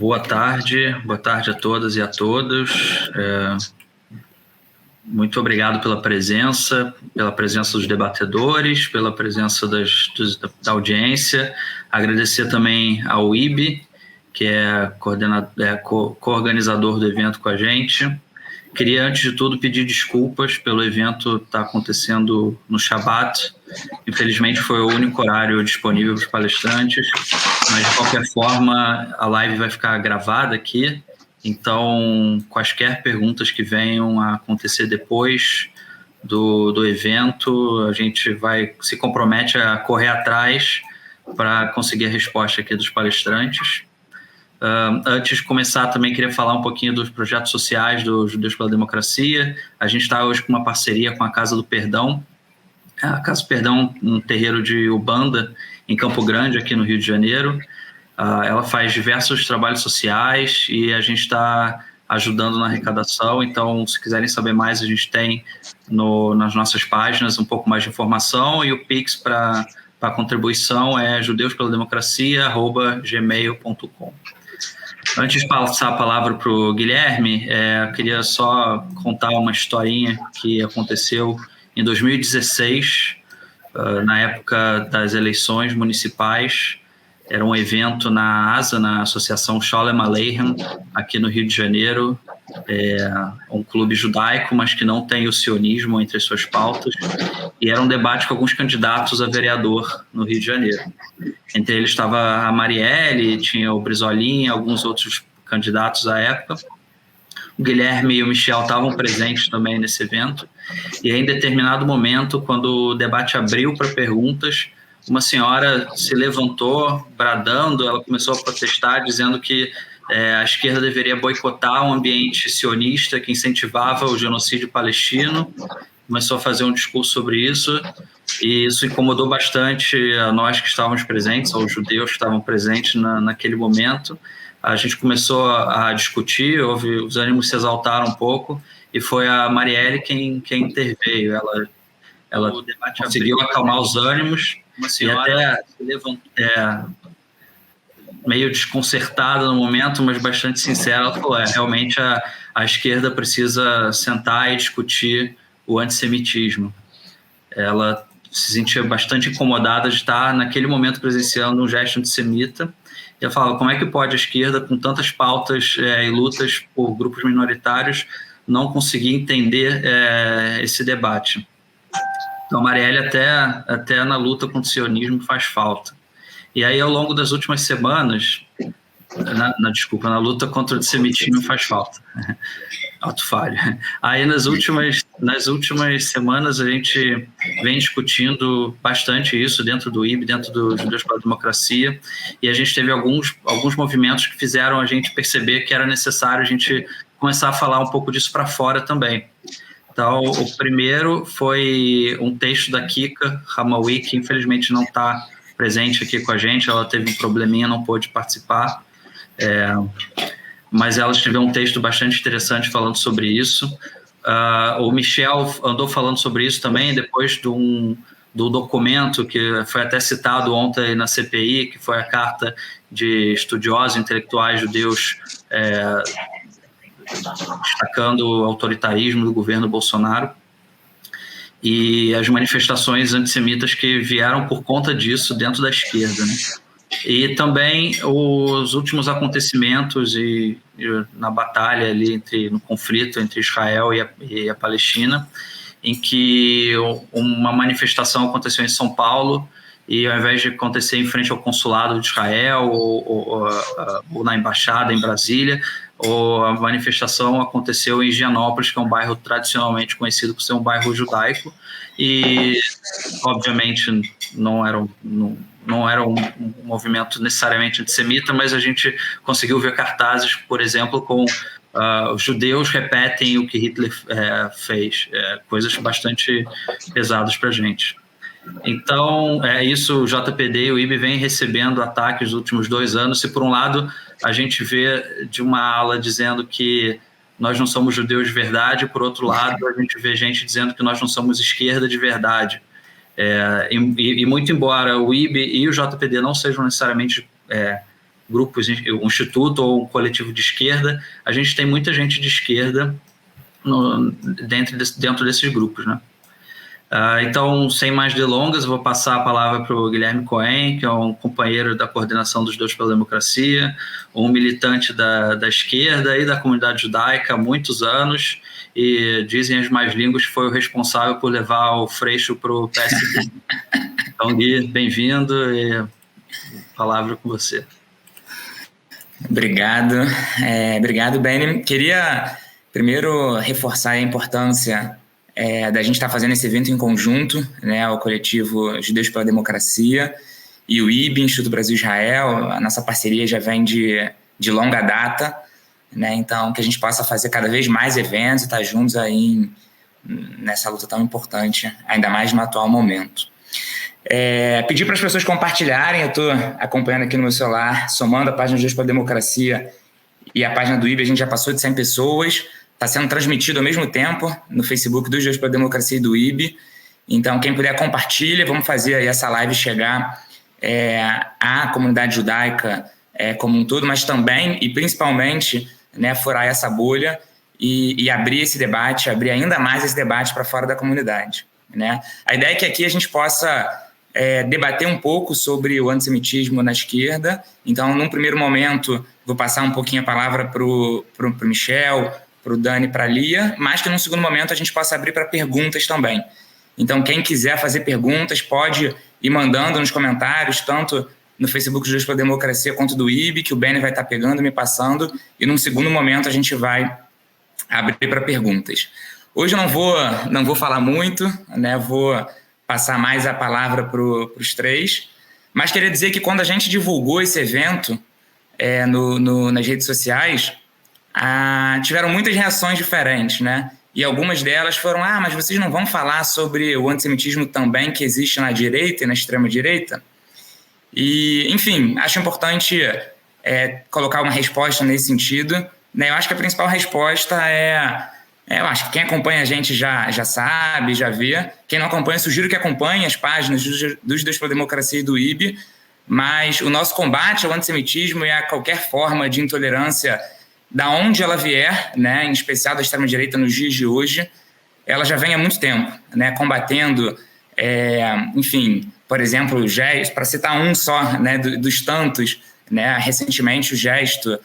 Boa tarde a todas e a todos. Muito obrigado pela presença dos debatedores, pela presença da audiência. Agradecer também ao IB, que é co-organizador do evento com a gente. Queria, antes de tudo, pedir desculpas pelo evento estar acontecendo no Shabat. Infelizmente, foi o único horário disponível para os palestrantes, mas, de qualquer forma, a live vai ficar gravada aqui. Então, quaisquer perguntas que venham a acontecer depois do evento, a gente se compromete a correr atrás para conseguir a resposta aqui dos palestrantes. Antes de começar, também queria falar um pouquinho dos projetos sociais do Judeus pela Democracia. A gente está hoje com uma parceria com a Casa do Perdão. A Casa do Perdão, um terreiro de Ubanda, em Campo Grande, aqui no Rio de Janeiro. Ela faz diversos trabalhos sociais e a gente está ajudando na arrecadação. Então, se quiserem saber mais, a gente tem nas nossas páginas um pouco mais de informação, e o Pix para a contribuição é judeuspelademocracia@gmail.com. Antes de passar a palavra para o Guilherme, eu queria só contar uma historinha que aconteceu em 2016, na época das eleições municipais. Era um evento na ASA, na Associação Sholem Aleichem, aqui no Rio de Janeiro, um clube judaico, mas que não tem o sionismo entre as suas pautas, e era um debate com alguns candidatos a vereador no Rio de Janeiro. Entre eles estava a Marielle, tinha o Brizolim, alguns outros candidatos à época. O Guilherme e o Michel estavam presentes também nesse evento, e em determinado momento, quando o debate abriu para perguntas, uma senhora se levantou, bradando, ela começou a protestar, dizendo que a esquerda deveria boicotar um ambiente sionista que incentivava o genocídio palestino. Começou a fazer um discurso sobre isso, e isso incomodou bastante a nós que estávamos presentes, aos judeus que estavam presentes naquele momento. A gente começou a discutir, os ânimos se exaltaram um pouco, e foi a Marielle quem interveio. Ela conseguiu acalmar os ânimos, e até se levantou, meio desconcertada no momento, mas bastante sincera. Ela falou, realmente a esquerda precisa sentar e discutir o antissemitismo. Ela se sentia bastante incomodada de estar, naquele momento, presenciando um gesto antissemita. E ela falava, como é que pode a esquerda, com tantas pautas e lutas por grupos minoritários, não conseguir entender esse debate? Então, a Marielle, até na luta contra o sionismo, faz falta. E aí, ao longo das últimas semanas, na luta contra o antissemitismo faz falta. Auto falho. Aí, nas últimas semanas, a gente vem discutindo bastante isso dentro do IB, dentro do Judeus pela Democracia, e a gente teve alguns movimentos que fizeram a gente perceber que era necessário a gente começar a falar um pouco disso para fora também. Então, o primeiro foi um texto da Kika Hamawi, que infelizmente não está presente aqui com a gente. Ela teve um probleminha, não pôde participar, mas ela escreveu um texto bastante interessante falando sobre isso. O Michel andou falando sobre isso também, depois do documento que foi até citado ontem na CPI, que foi a carta de estudiosos intelectuais judeus destacando o autoritarismo do governo Bolsonaro e as manifestações antissemitas que vieram por conta disso dentro da esquerda, né? E também os últimos acontecimentos na batalha ali, no conflito entre Israel e a Palestina, em que uma manifestação aconteceu em São Paulo, e ao invés de acontecer em frente ao consulado de Israel ou na embaixada em Brasília, a manifestação aconteceu em Higienópolis, que é um bairro tradicionalmente conhecido por ser um bairro judaico, e obviamente não era um movimento necessariamente antissemita, mas a gente conseguiu ver cartazes, por exemplo, com os judeus repetem o que Hitler fez, coisas bastante pesadas para a gente. Então, isso, o JPD e o IB vem recebendo ataques nos últimos 2 anos, e por um lado a gente vê de uma ala dizendo que nós não somos judeus de verdade, por outro lado a gente vê gente dizendo que nós não somos esquerda de verdade. E muito embora o IB e o JPD não sejam necessariamente grupos, um instituto ou um coletivo de esquerda, a gente tem muita gente de esquerda dentro desses grupos, né? Então, sem mais delongas, eu vou passar a palavra para o Guilherme Cohen, que é um companheiro da coordenação dos Deus pela Democracia, um militante da esquerda e da comunidade judaica há muitos anos, e dizem as más línguas que foi o responsável por levar o Freixo para o PSD. Então, Gui, bem-vindo, e a palavra com você. Obrigado. Obrigado, Benny. Queria primeiro reforçar a importância da gente estar fazendo esse evento em conjunto, né, o coletivo Judeus pela Democracia e o IB, Instituto Brasil-Israel. A nossa parceria já vem de longa data, né, então que a gente possa fazer cada vez mais eventos e estar juntos aí nessa luta tão importante, ainda mais no atual momento. Pedir para as pessoas compartilharem. Eu estou acompanhando aqui no meu celular, somando a página Judeus pela Democracia e a página do IB, a gente já passou de 100 pessoas. Está sendo transmitido ao mesmo tempo no Facebook dos Judeus pela Democracia e do IB. Então, quem puder, compartilha. Vamos fazer aí essa live chegar à comunidade judaica como um todo, mas também e principalmente, né, furar essa bolha e abrir esse debate, abrir ainda mais esse debate para fora da comunidade, né? A ideia é que aqui a gente possa debater um pouco sobre o antissemitismo na esquerda. Então, num primeiro momento, vou passar um pouquinho a palavra para o Michel, para o Dani, para a Lia, mas que num segundo momento a gente possa abrir para perguntas também. Então, quem quiser fazer perguntas pode ir mandando nos comentários, tanto no Facebook Judeus pela Democracia quanto do IB, que o Benny vai estar pegando e me passando, e num segundo momento a gente vai abrir para perguntas. Hoje eu não vou falar muito, né? Vou passar mais a palavra para os três, mas queria dizer que quando a gente divulgou esse evento nas redes sociais, tiveram muitas reações diferentes, né? E algumas delas foram: mas vocês não vão falar sobre o antissemitismo também que existe na direita e na extrema-direita? E, enfim, acho importante colocar uma resposta nesse sentido, né? Eu acho que a principal resposta eu acho que quem acompanha a gente já sabe, já vê. Quem não acompanha, sugiro que acompanhe as páginas dos Judeus pela Democracia e do IB, mas o nosso combate ao antissemitismo e a qualquer forma de intolerância, da onde ela vier, né, em especial da extrema-direita nos dias de hoje, ela já vem há muito tempo, né, combatendo, enfim, por exemplo, o gesto, para citar um só, né, dos tantos, né, recentemente o gesto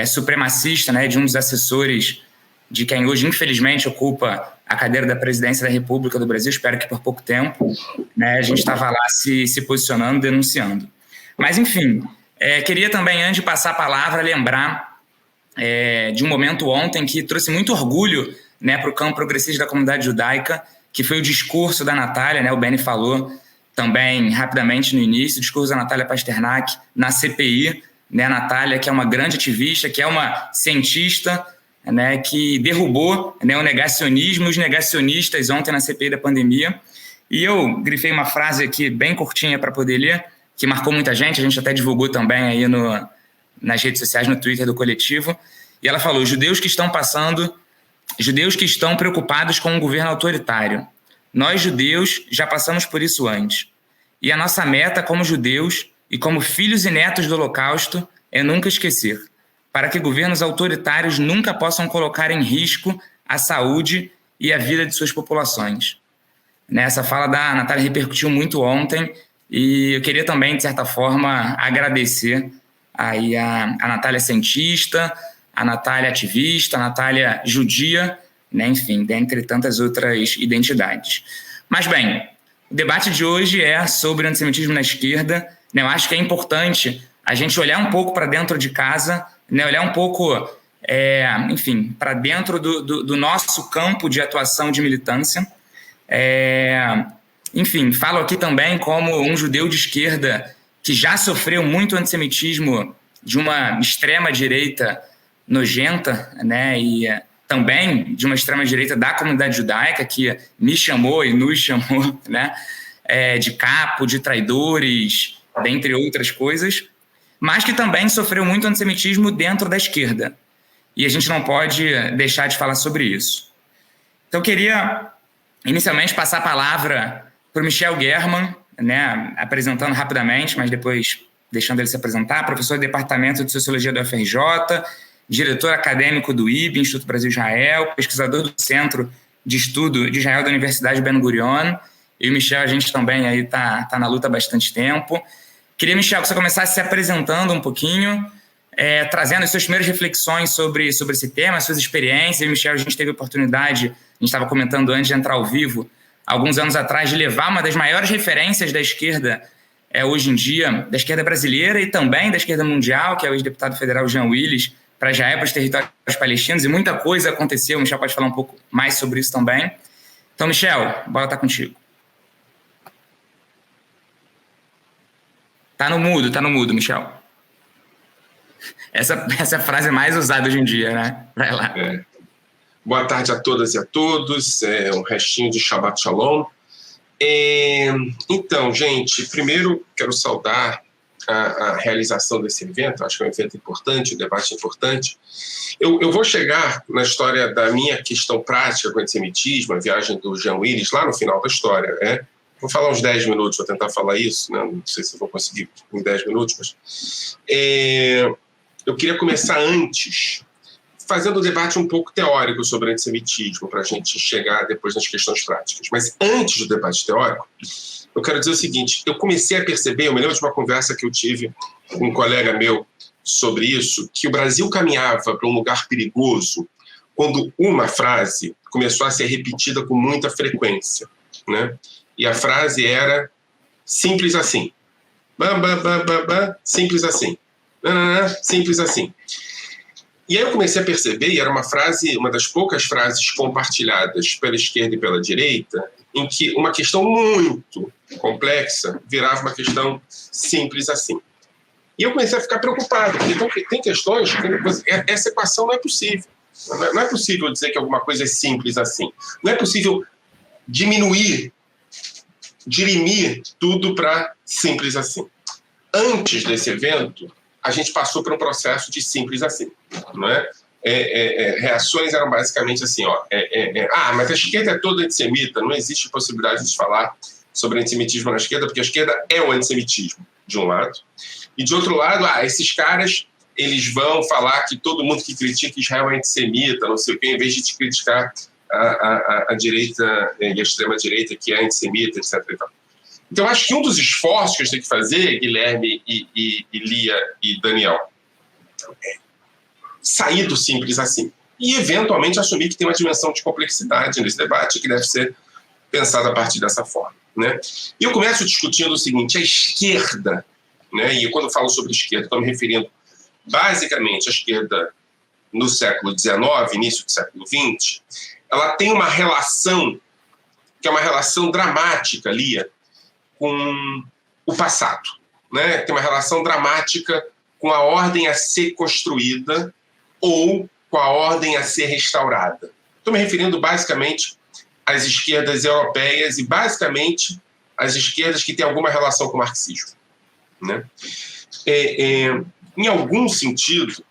supremacista, né, de um dos assessores de quem hoje, infelizmente, ocupa a cadeira da presidência da República do Brasil, espero que por pouco tempo, né, a gente estava lá se posicionando, denunciando. Mas, enfim, queria também, antes de passar a palavra, lembrar de um momento ontem que trouxe muito orgulho, né, para o campo progressista da comunidade judaica, que foi o discurso da Natália, né, o Benny falou também rapidamente no início, o discurso da Natália Pasternak na CPI, né, a Natália, que é uma grande ativista, que é uma cientista, né, que derrubou, né, o negacionismo, os negacionistas ontem na CPI da pandemia. E eu grifei uma frase aqui bem curtinha para poder ler, que marcou muita gente, a gente até divulgou também aí nas redes sociais, no Twitter do coletivo, e ela falou: judeus que estão preocupados com um governo autoritário. Nós, judeus, já passamos por isso antes. E a nossa meta como judeus e como filhos e netos do Holocausto é nunca esquecer, para que governos autoritários nunca possam colocar em risco a saúde e a vida de suas populações. Essa fala da Natália repercutiu muito ontem, e eu queria também, de certa forma, agradecer aí a Natália cientista, a Natália ativista, a Natália judia, né, enfim, dentre tantas outras identidades. Mas, bem, o debate de hoje é sobre o antissemitismo na esquerda, né? Eu acho que é importante a gente olhar um pouco para dentro de casa, né, olhar um pouco, enfim, para dentro do nosso campo de atuação de militância. Enfim, falo aqui também como um judeu de esquerda que já sofreu muito antissemitismo de uma extrema-direita nojenta, né, e também de uma extrema-direita da comunidade judaica, que me chamou e nos chamou, né, de capo, de traidores, dentre outras coisas, mas que também sofreu muito antissemitismo dentro da esquerda. E a gente não pode deixar de falar sobre isso. Então, eu queria, inicialmente, passar a palavra para o Michel German, né, apresentando rapidamente, mas depois deixando ele se apresentar, professor do Departamento de Sociologia do UFRJ, diretor acadêmico do IB, Instituto Brasil-Israel, pesquisador do Centro de Estudo de Israel da Universidade Ben-Gurion. E o Michel, a gente também aí tá na luta há bastante tempo. Queria, Michel, que você começasse se apresentando um pouquinho, trazendo as suas primeiras reflexões sobre esse tema, as suas experiências. E, Michel, a gente teve a oportunidade, a gente estava comentando antes de entrar ao vivo, alguns anos atrás, de levar uma das maiores referências da esquerda hoje em dia, da esquerda brasileira e também da esquerda mundial, que é o ex-deputado federal Jean Willis, para Israel, para os territórios palestinos, e muita coisa aconteceu. O Michel pode falar um pouco mais sobre isso também. Então, Michel, a bola está contigo. Tá no mudo, Michel. Essa é a frase mais usada hoje em dia, né? Vai lá. Boa tarde a todas e a todos. Um restinho de Shabbat Shalom. Então, gente, primeiro quero saudar a realização desse evento. Acho que é um evento importante, um debate importante. Eu vou chegar na história da minha questão prática com o antissemitismo, a viagem do Jean Willis, lá no final da história, né? Vou falar uns 10 minutos, vou tentar falar isso, né? Não sei se eu vou conseguir em 10 minutos, mas eu queria começar antes, fazendo um debate um pouco teórico sobre antissemitismo, para a gente chegar depois nas questões práticas. Mas antes do debate teórico, eu quero dizer o seguinte: eu comecei a perceber, eu me lembro de uma conversa que eu tive com um colega meu sobre isso, que o Brasil caminhava para um lugar perigoso quando uma frase começou a ser repetida com muita frequência, né? E a frase era simples assim. Simples assim. Simples assim. E aí eu comecei a perceber, e era uma frase, uma das poucas frases compartilhadas pela esquerda e pela direita, em que uma questão muito complexa virava uma questão simples assim. E eu comecei a ficar preocupado, porque tem questões que essa equação não é possível. Não é possível dizer que alguma coisa é simples assim. Não é possível dirimir tudo para simples assim. Antes desse evento, a gente passou por um processo de simples assim, não é? Reações eram basicamente assim, mas a esquerda é toda antissemita, não existe possibilidade de falar sobre antissemitismo na esquerda, porque a esquerda é o antissemitismo, de um lado, e de outro lado, esses caras, eles vão falar que todo mundo que critica Israel é antissemita, não sei o quê, em vez de te criticar a direita e a extrema-direita, que é antissemita, etc. Então, acho que um dos esforços que a gente tem que fazer, Guilherme e Lia e Daniel, é sair do simples assim e, eventualmente, assumir que tem uma dimensão de complexidade nesse debate que deve ser pensada a partir dessa forma, né? E eu começo discutindo o seguinte: a esquerda, né, e quando eu falo sobre esquerda, estou me referindo basicamente à esquerda no século XIX, início do século XX, ela tem uma relação, que é uma relação dramática, Lia, com o passado, né? Tem uma relação dramática com a ordem a ser construída ou com a ordem a ser restaurada. Estou me referindo basicamente às esquerdas europeias e basicamente às esquerdas que têm alguma relação com o marxismo, né? Em algum sentido,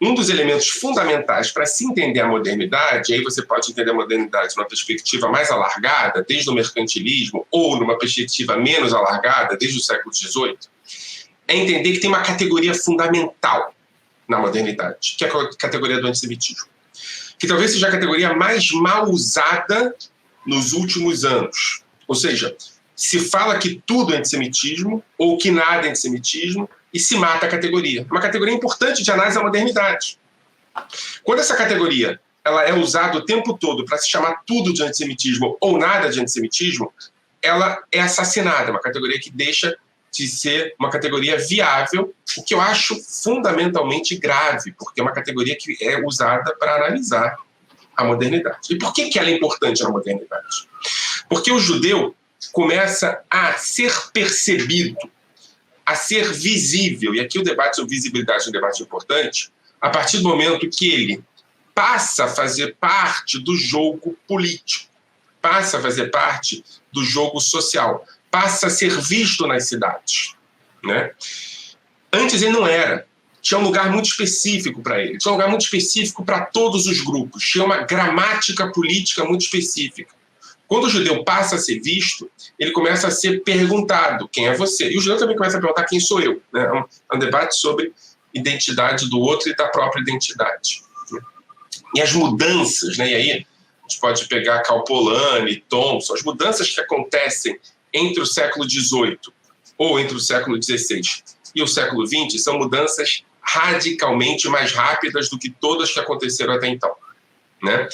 um dos elementos fundamentais para se entender a modernidade, e aí você pode entender a modernidade numa perspectiva mais alargada, desde o mercantilismo, ou numa perspectiva menos alargada, desde o século XVIII, é entender que tem uma categoria fundamental na modernidade, que é a categoria do antissemitismo, que talvez seja a categoria mais mal usada nos últimos anos. Ou seja, se fala que tudo é antissemitismo, ou que nada é antissemitismo, e se mata a categoria. Uma categoria importante de análise da modernidade. Quando essa categoria ela é usada o tempo todo para se chamar tudo de antissemitismo ou nada de antissemitismo, ela é assassinada, uma categoria que deixa de ser uma categoria viável, o que eu acho fundamentalmente grave, porque é uma categoria que é usada para analisar a modernidade. E por que ela é importante na modernidade? Porque o judeu começa a ser percebido, a ser visível, e aqui o debate sobre visibilidade é um debate importante, a partir do momento que ele passa a fazer parte do jogo político, passa a fazer parte do jogo social, passa a ser visto nas cidades, né? Antes ele não era. Tinha um lugar muito específico para ele, tinha um lugar muito específico para todos os grupos, tinha uma gramática política muito específica. Quando o judeu passa a ser visto, ele começa a ser perguntado: quem é você? E o judeu também começa a perguntar: quem sou eu? Né? É um debate sobre identidade do outro e da própria identidade. E as mudanças, né? E aí a gente pode pegar Karl Polanyi, Thompson, as mudanças que acontecem entre o século XVIII ou entre o século XVI e o século XX são mudanças radicalmente mais rápidas do que todas que aconteceram até então. Né?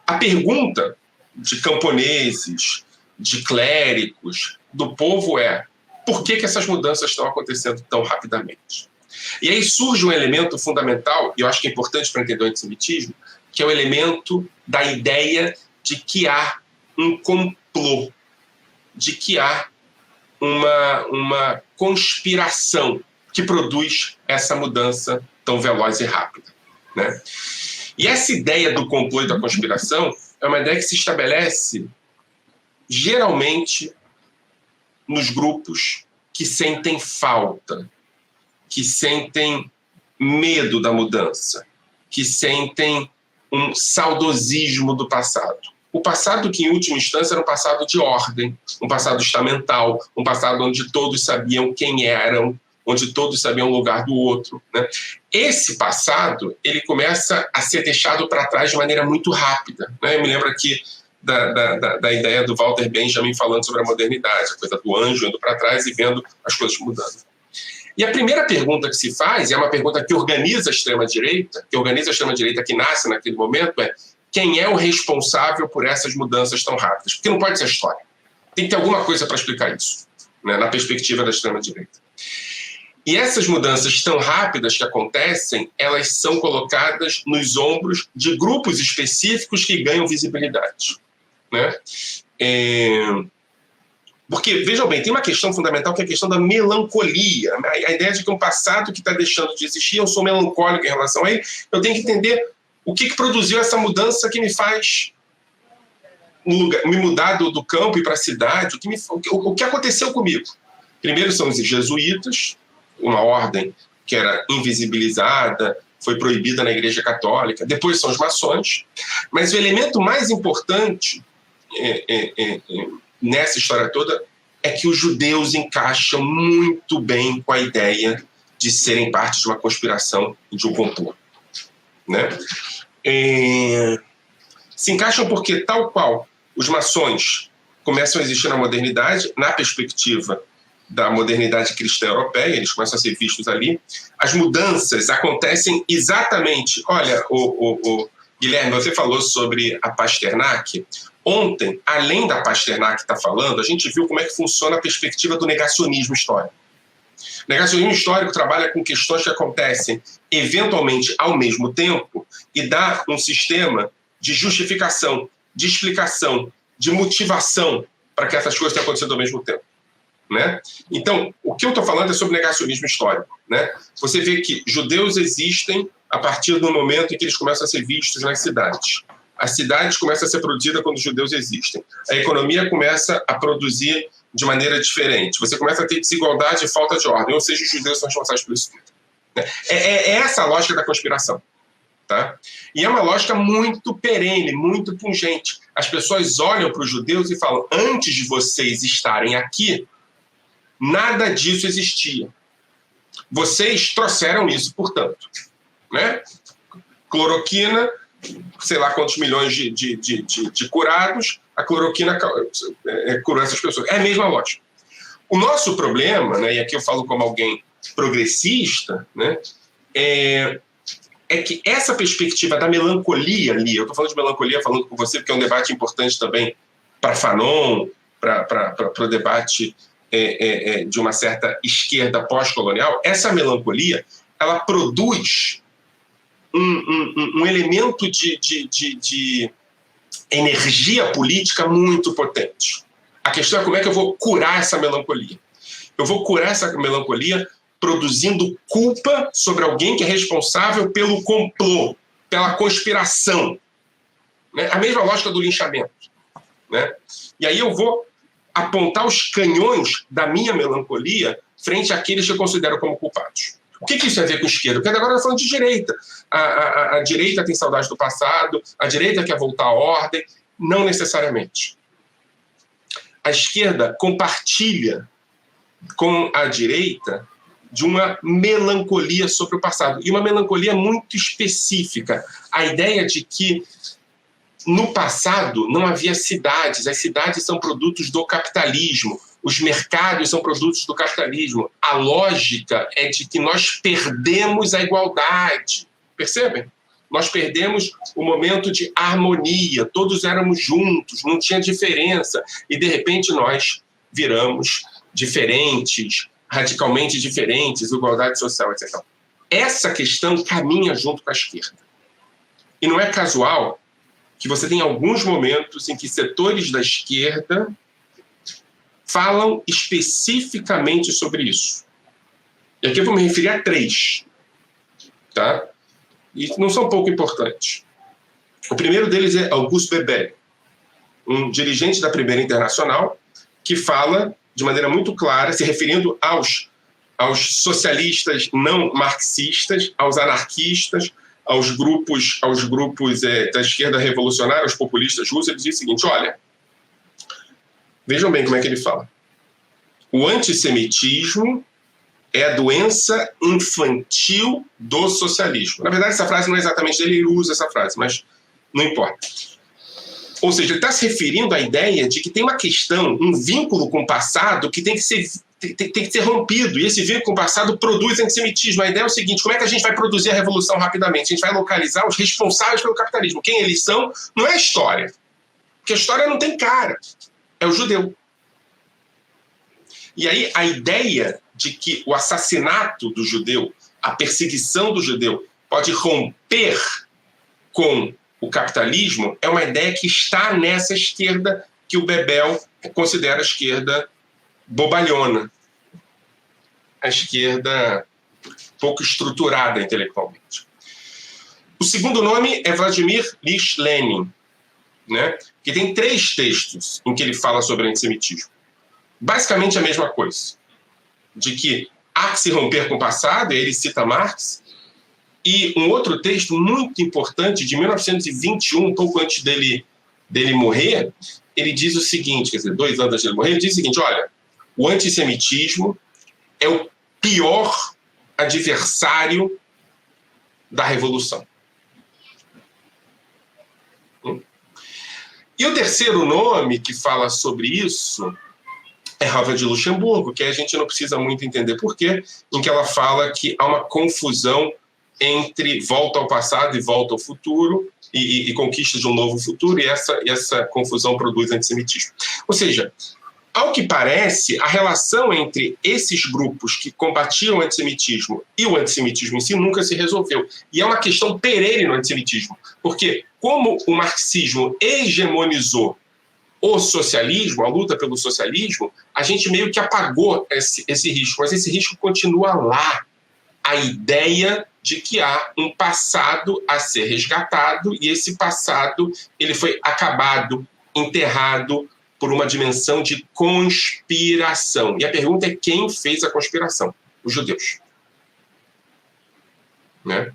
A pergunta de camponeses, de clérigos, do povo é: por que essas mudanças estão acontecendo tão rapidamente? E aí surge um elemento fundamental, e eu acho que é importante para entender o antissemitismo, que é o elemento da ideia de que há um complô, de que há uma conspiração que produz essa mudança tão veloz e rápida. Né? E essa ideia do complô e da conspiração é uma ideia que se estabelece geralmente nos grupos que sentem falta, que sentem medo da mudança, que sentem um saudosismo do passado. O passado que, em última instância, era um passado de ordem, um passado estamental, um passado onde todos sabiam quem eram, onde todos sabiam o lugar do outro. Né? Esse passado ele começa a ser deixado para trás de maneira muito rápida. Né? Eu me lembro aqui da ideia do Walter Benjamin falando sobre a modernidade, a coisa do anjo indo para trás e vendo as coisas mudando. E a primeira pergunta que se faz, e é uma pergunta que organiza a extrema-direita, que nasce naquele momento, é: quem é o responsável por essas mudanças tão rápidas? Porque não pode ser a história. Tem que ter alguma coisa para explicar isso, né, na perspectiva da extrema-direita. E essas mudanças tão rápidas que acontecem, elas são colocadas nos ombros de grupos específicos que ganham visibilidade. Né? Porque, vejam bem, tem uma questão fundamental que é a questão da melancolia. A ideia de que um passado que está deixando de existir, eu sou melancólico em relação a ele, eu tenho que entender o que produziu essa mudança que me faz me mudar do campo e para a cidade, o que aconteceu comigo. Primeiro são os jesuítas, uma ordem que era invisibilizada, foi proibida na Igreja Católica. Depois são os maçons. Mas o elemento mais importante nessa história toda é que os judeus encaixam muito bem com a ideia de serem parte de uma conspiração e de um complô. Né? Se encaixam porque, tal qual os maçons começam a existir na modernidade, na perspectiva da modernidade cristã europeia, eles começam a ser vistos ali, as mudanças acontecem exatamente... Olha, Guilherme, você falou sobre a Pasternak. Ontem, além da Pasternak estar falando, a gente viu como é que funciona a perspectiva do negacionismo histórico. O negacionismo histórico trabalha com questões que acontecem eventualmente ao mesmo tempo e dá um sistema de justificação, de explicação, de motivação para que essas coisas tenham acontecido ao mesmo tempo. Né? Então, o que eu estou falando é sobre negacionismo histórico. Né? Você vê que judeus existem a partir do momento em que eles começam a ser vistos nas cidades. As cidades começam a ser produzidas quando os judeus existem. A economia começa a produzir de maneira diferente. Você começa a ter desigualdade e falta de ordem, ou seja, os judeus são responsáveis por isso tudo. É essa a lógica da conspiração. Tá? E é uma lógica muito perene, muito pungente. As pessoas olham para os judeus e falam: antes de vocês estarem aqui, nada disso existia. Vocês trouxeram isso, portanto. Né? Cloroquina, sei lá quantos milhões de curados, a cloroquina curou essas pessoas. É a mesma lógica. O nosso problema, né, e aqui eu falo como alguém progressista, né, é que essa perspectiva da melancolia ali, eu estou falando de melancolia falando com você porque é um debate importante também para Fanon, para o debate de uma certa esquerda pós-colonial, essa melancolia, ela produz um elemento de energia política muito potente. A questão é como é que eu vou curar essa melancolia. Eu vou curar essa melancolia produzindo culpa sobre alguém que é responsável pelo complô, pela conspiração. Né? A mesma lógica do linchamento. Né? E aí eu vou apontar os canhões da minha melancolia frente àqueles que eu considero como culpados. O que isso tem a ver com esquerda? Porque agora nós falamos de direita. A direita tem saudade do passado, a direita quer voltar à ordem. Não necessariamente. a esquerda compartilha com a direita de uma melancolia sobre o passado, e uma melancolia muito específica. A ideia de que no passado não havia cidades, as cidades são produtos do capitalismo, os mercados são produtos do capitalismo. A lógica é de que nós perdemos a igualdade, percebem? Nós perdemos o momento de harmonia, todos éramos juntos, não tinha diferença, e de repente nós viramos diferentes, radicalmente diferentes, igualdade social, etc. Essa questão caminha junto com a esquerda. E não é casual que você tem alguns momentos em que setores da esquerda falam especificamente sobre isso. E aqui eu vou me referir a 3, tá? E não são pouco importantes. O primeiro deles é Auguste Bebel, um dirigente da Primeira Internacional, que fala de maneira muito clara, se referindo aos socialistas não marxistas, aos anarquistas, aos grupos da esquerda revolucionária, aos populistas russos. Ele diz o seguinte: olha, vejam bem como é que ele fala. O antissemitismo é a doença infantil do socialismo. Na verdade, essa frase não é exatamente dele, ele usa essa frase, mas não importa. Ou seja, ele está se referindo à ideia de que tem uma questão, um vínculo com o passado que tem que ser rompido, e esse vínculo com o passado produz antissemitismo. A ideia é o seguinte: como é que a gente vai produzir a revolução rapidamente? A gente vai localizar os responsáveis pelo capitalismo. Quem eles são não é a história, porque a história não tem cara, é o judeu. E aí a ideia de que o assassinato do judeu, a perseguição do judeu, pode romper com o capitalismo é uma ideia que está nessa esquerda que o Bebel considera a esquerda bobalhona, a esquerda pouco estruturada intelectualmente. O segundo nome é Vladimir Ilyich Lenin, né? Que tem 3 textos em que ele fala sobre antissemitismo. Basicamente a mesma coisa, de que há que se romper com o passado, e ele cita Marx, e um outro texto muito importante, de 1921, um pouco antes dele morrer, ele diz o seguinte, quer dizer, 2 anos antes dele morrer, ele diz o seguinte: olha, o antissemitismo é o pior adversário da revolução. E o terceiro nome que fala sobre isso é Rosa de Luxemburgo, que a gente não precisa muito entender por quê, em que ela fala que há uma confusão entre volta ao passado e volta ao futuro, e conquista de um novo futuro, e essa confusão produz antissemitismo. Ou seja, ao que parece, a relação entre esses grupos que combatiam o antissemitismo e o antissemitismo em si nunca se resolveu. E é uma questão perene no antissemitismo, porque como o marxismo hegemonizou o socialismo, a luta pelo socialismo, a gente meio que apagou esse risco, mas esse risco continua lá. A ideia de que há um passado a ser resgatado, e esse passado ele foi acabado, enterrado por uma dimensão de conspiração. E a pergunta é: quem fez a conspiração? Os judeus. Né?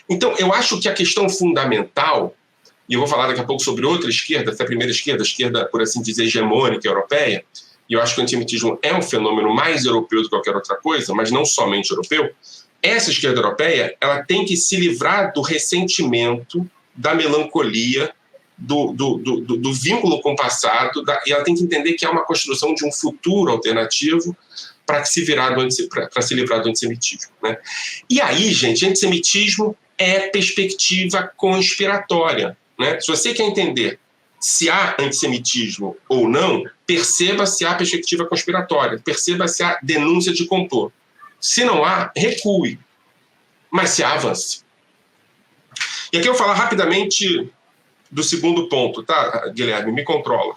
Então, eu acho que a questão fundamental, e eu vou falar daqui a pouco sobre outra esquerda, essa primeira esquerda, a esquerda, por assim dizer, hegemônica europeia, e eu acho que o antissemitismo é um fenômeno mais europeu do que qualquer outra coisa, mas não somente europeu. Essa esquerda europeia, ela tem que se livrar do ressentimento, da melancolia, do vínculo com o passado, e ela tem que entender que há uma construção de um futuro alternativo para se livrar do antissemitismo. Né? E aí, gente, antissemitismo é perspectiva conspiratória. Né? Se você quer entender se há antissemitismo ou não, perceba se há perspectiva conspiratória, perceba se há denúncia de complô. Se não há, recue. Mas se há, avance. E aqui eu vou falar rapidamente do segundo ponto, tá, Guilherme? Me controla.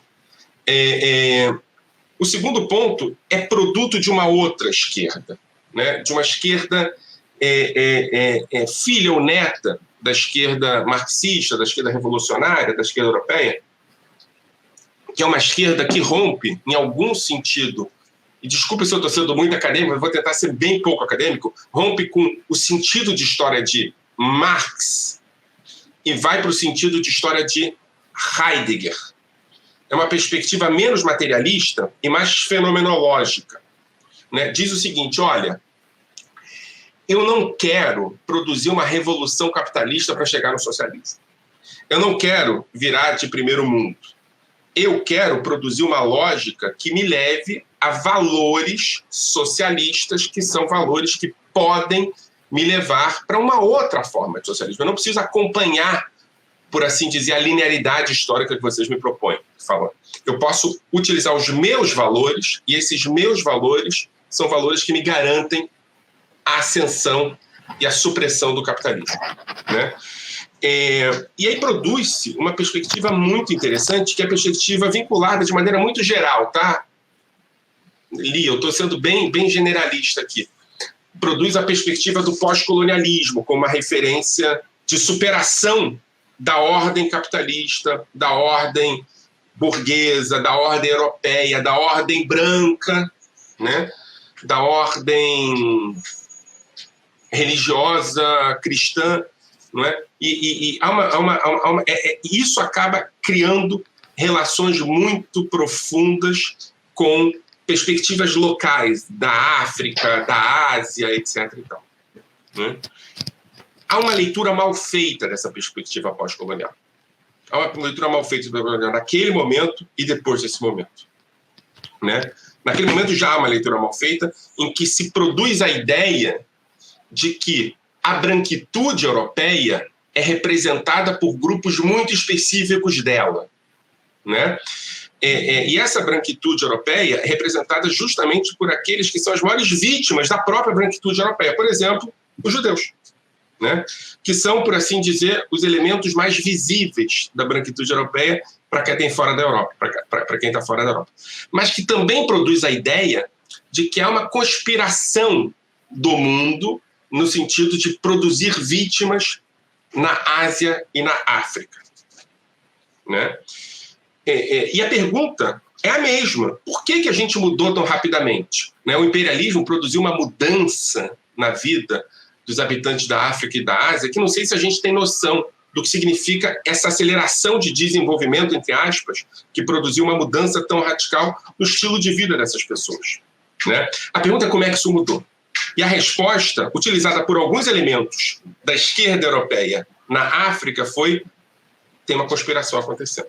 O segundo ponto é produto de uma outra esquerda, né? De uma esquerda filha ou neta da esquerda marxista, da esquerda revolucionária, da esquerda europeia, que é uma esquerda que rompe, em algum sentido, e desculpe se eu estou sendo muito acadêmico, mas vou tentar ser bem pouco acadêmico, rompe com o sentido de história de Marx e vai para o sentido de história de Heidegger. é uma perspectiva menos materialista e mais fenomenológica, né? Diz o seguinte, olha, eu não quero produzir uma revolução capitalista para chegar no socialismo. Eu não quero virar de primeiro mundo. Eu quero produzir uma lógica que me leve a valores socialistas, que são valores que podem me levar para uma outra forma de socialismo. Eu não preciso acompanhar, por assim dizer, a linearidade histórica que vocês me propõem. Eu posso utilizar os meus valores, e esses meus valores são valores que me garantem a ascensão e a supressão do capitalismo, né? E aí produz-se uma perspectiva muito interessante, que é a perspectiva vinculada de maneira muito geral, tá? Li, eu estou sendo bem generalista aqui. Produz a perspectiva do pós-colonialismo como uma referência de superação da ordem capitalista, da ordem burguesa, da ordem europeia, da ordem branca, né? Da ordem religiosa cristã, não é? Isso acaba criando relações muito profundas com perspectivas locais da África, da Ásia, etc. E tal, né? Há uma leitura mal feita dessa perspectiva pós-colonial. Há uma leitura mal feita naquele momento e depois desse momento, né? Naquele momento já há uma leitura mal feita em que se produz a ideia de que a branquitude europeia é representada por grupos muito específicos dela, né? E essa branquitude europeia é representada justamente por aqueles que são as maiores vítimas da própria branquitude europeia. Por exemplo, os judeus, né? Que são, por assim dizer, os elementos mais visíveis da branquitude europeia para quem está fora da Europa, para quem está fora da Europa. Mas que também produz a ideia de que há uma conspiração do mundo no sentido de produzir vítimas na Ásia e na África, né? E a pergunta é a mesma. Por que a gente mudou tão rapidamente, né? O imperialismo produziu uma mudança na vida dos habitantes da África e da Ásia que não sei se a gente tem noção do que significa essa aceleração de desenvolvimento, entre aspas, que produziu uma mudança tão radical no estilo de vida dessas pessoas, né? A pergunta é como é que isso mudou. E a resposta, utilizada por alguns elementos da esquerda europeia na África, foi: tem uma conspiração acontecendo.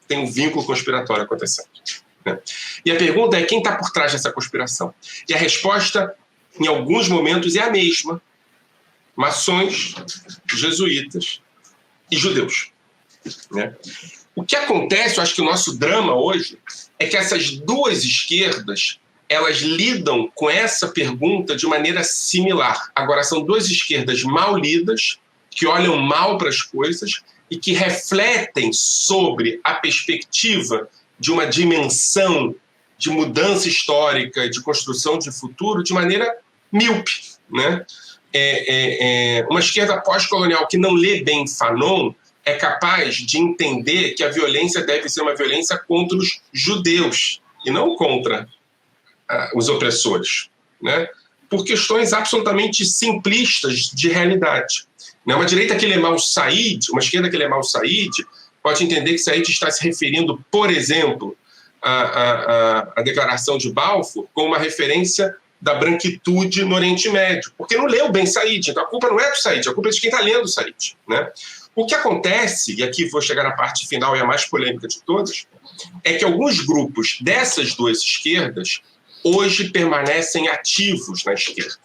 Tem um vínculo conspiratório acontecendo, né? E a pergunta é: quem está por trás dessa conspiração? E a resposta, em alguns momentos, é a mesma: maçons, jesuítas e judeus, né? O que acontece, eu acho que o nosso drama hoje, é que essas duas esquerdas, elas lidam com essa pergunta de maneira similar. Agora, são duas esquerdas mal lidas, que olham mal para as coisas e que refletem sobre a perspectiva de uma dimensão de mudança histórica, de construção de futuro, de maneira míope, né? Uma esquerda pós-colonial que não lê bem Fanon é capaz de entender que a violência deve ser uma violência contra os judeus e não contra os opressores, né? Por questões absolutamente simplistas de realidade. Uma direita que lê mal Said, uma esquerda que lê mal Said, pode entender que Said está se referindo, por exemplo, à declaração de Balfour como uma referência da branquitude no Oriente Médio, porque não leu bem Said. Então a culpa não é do Said, a culpa é de quem está lendo Said, né? O que acontece, e aqui vou chegar na parte final e a mais polêmica de todas, é que alguns grupos dessas duas esquerdas hoje permanecem ativos na esquerda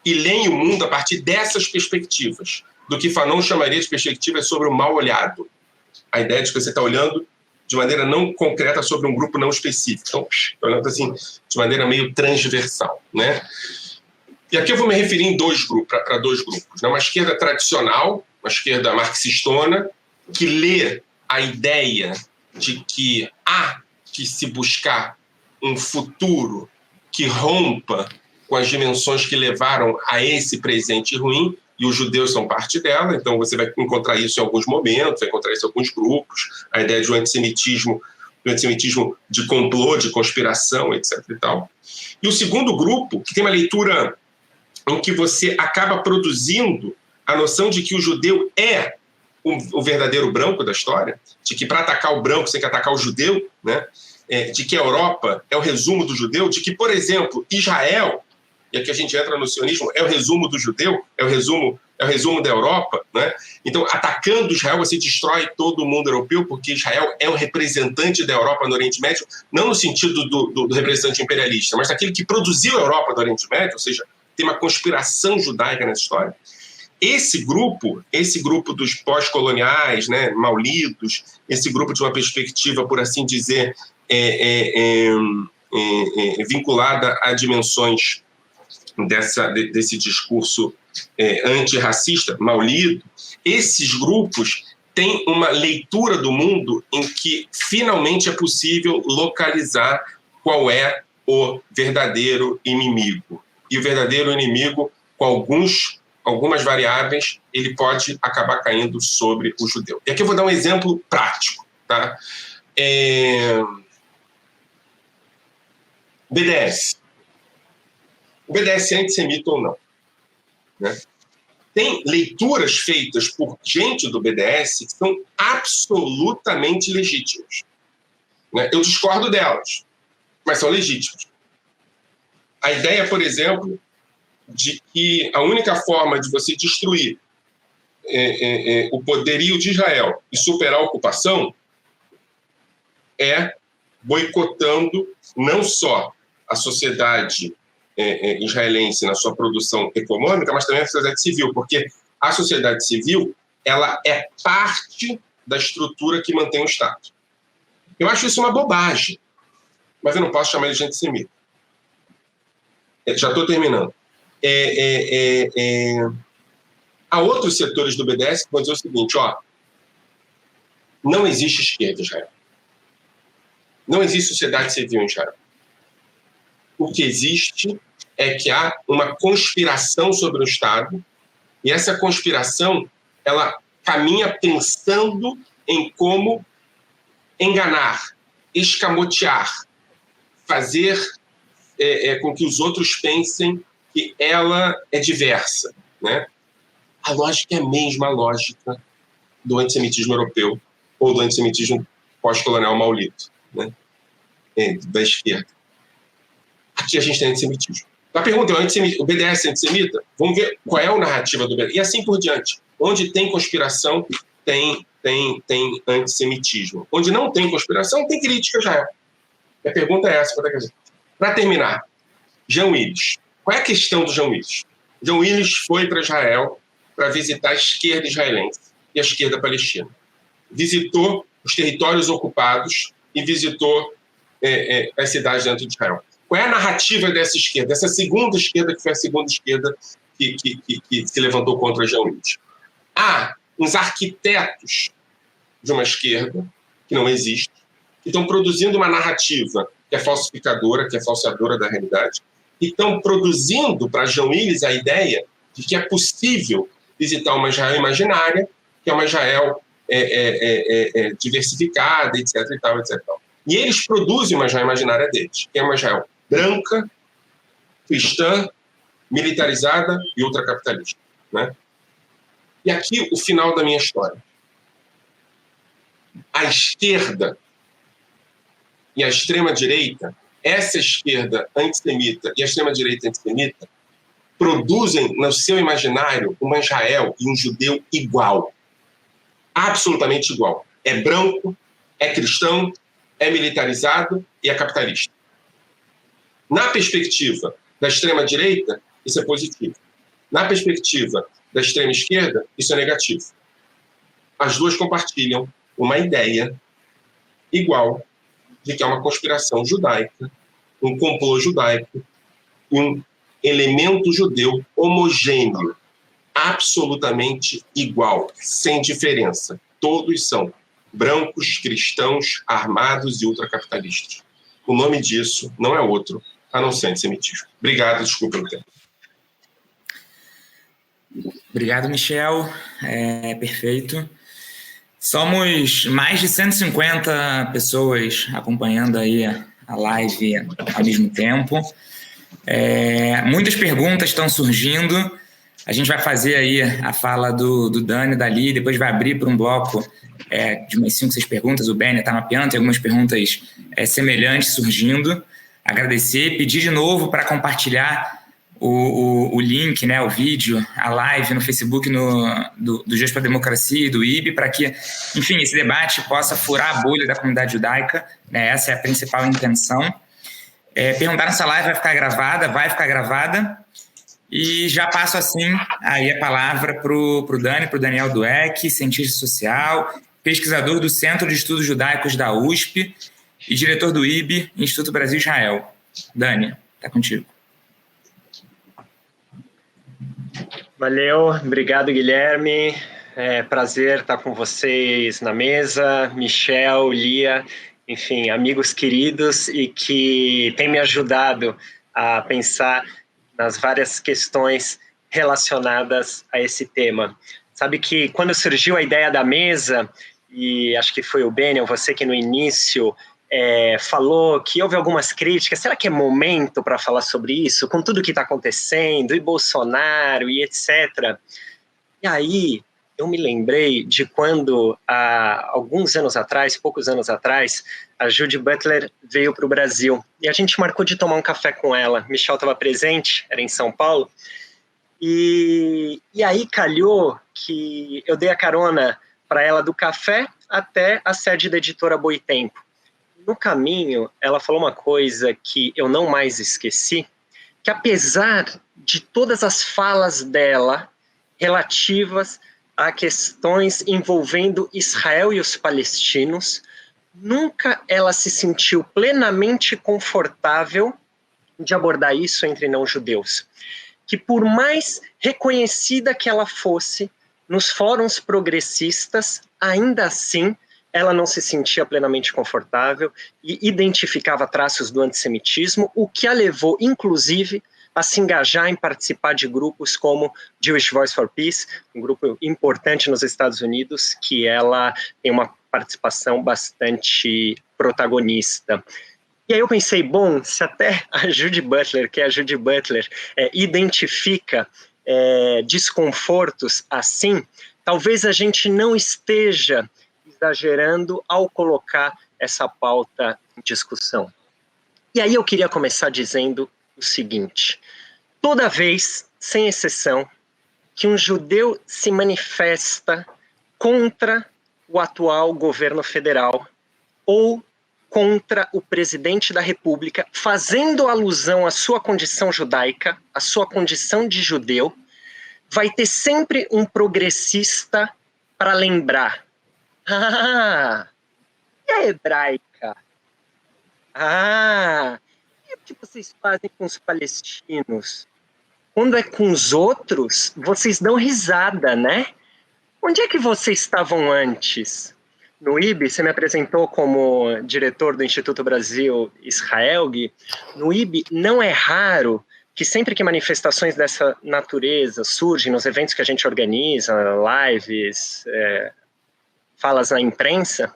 e leem o mundo a partir dessas perspectivas, do que Fanon chamaria de perspectivas sobre o mal olhado. A ideia de que você está olhando de maneira não concreta sobre um grupo não específico. Então, olhando assim, de maneira meio transversal, né? E aqui eu vou me referir para dois grupos. Uma esquerda tradicional, uma esquerda marxistona, que lê a ideia de que há que se buscar um futuro que rompa com as dimensões que levaram a esse presente ruim, e os judeus são parte dela, então você vai encontrar isso em alguns momentos, vai encontrar isso em alguns grupos, a ideia de um antissemitismo de complô, de conspiração, etc. e tal. E o segundo grupo, que tem uma leitura em que você acaba produzindo a noção de que o judeu é o verdadeiro branco da história, de que para atacar o branco você tem que atacar o judeu, né? De que a Europa é o resumo do judeu, de que, por exemplo, Israel, e aqui a gente entra no sionismo, é o resumo do judeu, é o resumo da Europa, né? Então, atacando Israel, você destrói todo o mundo europeu, porque Israel é um representante da Europa no Oriente Médio, não no sentido do representante imperialista, mas daquele que produziu a Europa do Oriente Médio, ou seja, tem uma conspiração judaica nessa história. Esse grupo dos pós-coloniais, né, maulidos, esse grupo de uma perspectiva, por assim dizer, vinculada a dimensões desse discurso antirracista, maulido, esses grupos têm uma leitura do mundo em que finalmente é possível localizar qual é o verdadeiro inimigo. E o verdadeiro inimigo, com algumas variáveis, ele pode acabar caindo sobre o judeu. E aqui eu vou dar um exemplo prático. Tá? BDS. O BDS é antissemita ou não? Né? Tem leituras feitas por gente do BDS que são absolutamente legítimas. Né? Eu discordo delas, mas são legítimas. A ideia, por exemplo, de que a única forma de você destruir o poderio de Israel e superar a ocupação é boicotando não só a sociedade israelense na sua produção econômica, mas também a sociedade civil, porque a sociedade civil ela é parte da estrutura que mantém o Estado. Eu acho isso uma bobagem, mas eu não posso chamar ele de antissemita. Já estou terminando. Há outros setores do BDS que vão dizer o seguinte, não existe esquerda em Israel. Não existe sociedade civil em Israel. O que existe é que há uma conspiração sobre o Estado, e essa conspiração ela caminha pensando em como enganar, escamotear, fazer com que os outros pensem que ela é diversa. Né? A lógica é a mesma lógica do antissemitismo europeu ou do antissemitismo pós-colonial maulito, né? Da esquerda. Aqui a gente tem antissemitismo. A pergunta é, o BDS é antissemita? Vamos ver qual é a narrativa do BDS. E assim por diante. Onde tem conspiração, tem antissemitismo. Onde não tem conspiração, tem crítica a Israel. A pergunta é essa. Para terminar, Jean Willis. Qual é a questão do Jean Willis? Jean Willis foi para Israel para visitar a esquerda israelense e a esquerda palestina. Visitou os territórios ocupados e visitou as cidades dentro de Israel. Qual é a narrativa dessa esquerda, dessa segunda esquerda, que foi a segunda esquerda que se levantou contra Jean Willis? Há uns arquitetos de uma esquerda, que não existe, que estão produzindo uma narrativa que é falsificadora, que é falseadora da realidade, e estão produzindo para Jean Willis a ideia de que é possível visitar uma Israel imaginária, que é uma Israel diversificada, etc. e tal, etc. E eles produzem uma Israel imaginária deles, que é uma Israel branca, cristã, militarizada e ultracapitalista. Né? E aqui o final da minha história. A esquerda e a extrema-direita, essa esquerda antissemita e a extrema-direita antissemita, produzem no seu imaginário uma Israel e um judeu igual. Absolutamente igual. É branco, é cristão, é militarizado e é capitalista. Na perspectiva da extrema-direita, isso é positivo. Na perspectiva da extrema-esquerda, isso é negativo. As duas compartilham uma ideia igual de que é uma conspiração judaica, um complô judaico, um elemento judeu homogêneo, absolutamente igual, sem diferença. Todos são brancos, cristãos, armados e ultracapitalistas. O nome disso não é outro, a não ser antissemitismo. Obrigado, desculpa o tempo. Obrigado, Michel. Perfeito. Somos mais de 150 pessoas acompanhando aí a live ao mesmo tempo. Muitas perguntas estão surgindo. A gente vai fazer aí a fala do Dani, dali, depois vai abrir para um bloco de umas 5, 6 perguntas. O Benny está mapeando, tem algumas perguntas semelhantes surgindo. Agradecer, pedir de novo para compartilhar o link, né, o vídeo, a live no Facebook do Dias para a Democracia e do IB, para que, enfim, esse debate possa furar a bolha da comunidade judaica, né, essa é a principal intenção. Perguntar nessa live vai ficar gravada, e já passo assim aí a palavra para o Dani, para o Daniel Dweck, cientista social, pesquisador do Centro de Estudos Judaicos da USP e diretor do IB, Instituto Brasil-Israel. Dani, está contigo. Valeu, obrigado, Guilherme. Prazer estar com vocês na mesa, Michel, Lia, enfim, amigos queridos e que têm me ajudado a pensar nas várias questões relacionadas a esse tema. Sabe que quando surgiu a ideia da mesa, e acho que foi o Benny, ou você que no início falou que houve algumas críticas, será que é momento para falar sobre isso, com tudo que está acontecendo, e Bolsonaro, e etc. E aí eu me lembrei de quando, há poucos anos atrás, a Judy Butler veio para o Brasil. E a gente marcou de tomar um café com ela. Michel estava presente, era em São Paulo. E aí calhou que eu dei a carona para ela do café até a sede da editora Boitempo. No caminho, ela falou uma coisa que eu não mais esqueci, que apesar de todas as falas dela relativas a questões envolvendo Israel e os palestinos, nunca ela se sentiu plenamente confortável de abordar isso entre não-judeus. Que por mais reconhecida que ela fosse nos fóruns progressistas, ainda assim ela não se sentia plenamente confortável e identificava traços do antissemitismo, o que a levou, inclusive, a se engajar em participar de grupos como Jewish Voice for Peace, um grupo importante nos Estados Unidos, que ela tem uma participação bastante protagonista. E aí eu pensei, bom, se até a Judy Butler, identifica desconfortos assim, talvez a gente não esteja exagerando ao colocar essa pauta em discussão. E aí eu queria começar dizendo o seguinte: toda vez, sem exceção, que um judeu se manifesta contra o atual governo federal ou contra o presidente da República, fazendo alusão à sua condição judaica, à sua condição de judeu, vai ter sempre um progressista para lembrar. E a hebraica? E o que vocês fazem com os palestinos? Quando é com os outros, vocês dão risada, né? Onde é que vocês estavam antes? No IB, você me apresentou como diretor do Instituto Brasil-Israel, Gui. No IB, não é raro que sempre que manifestações dessa natureza surgem nos eventos que a gente organiza, lives, falas na imprensa,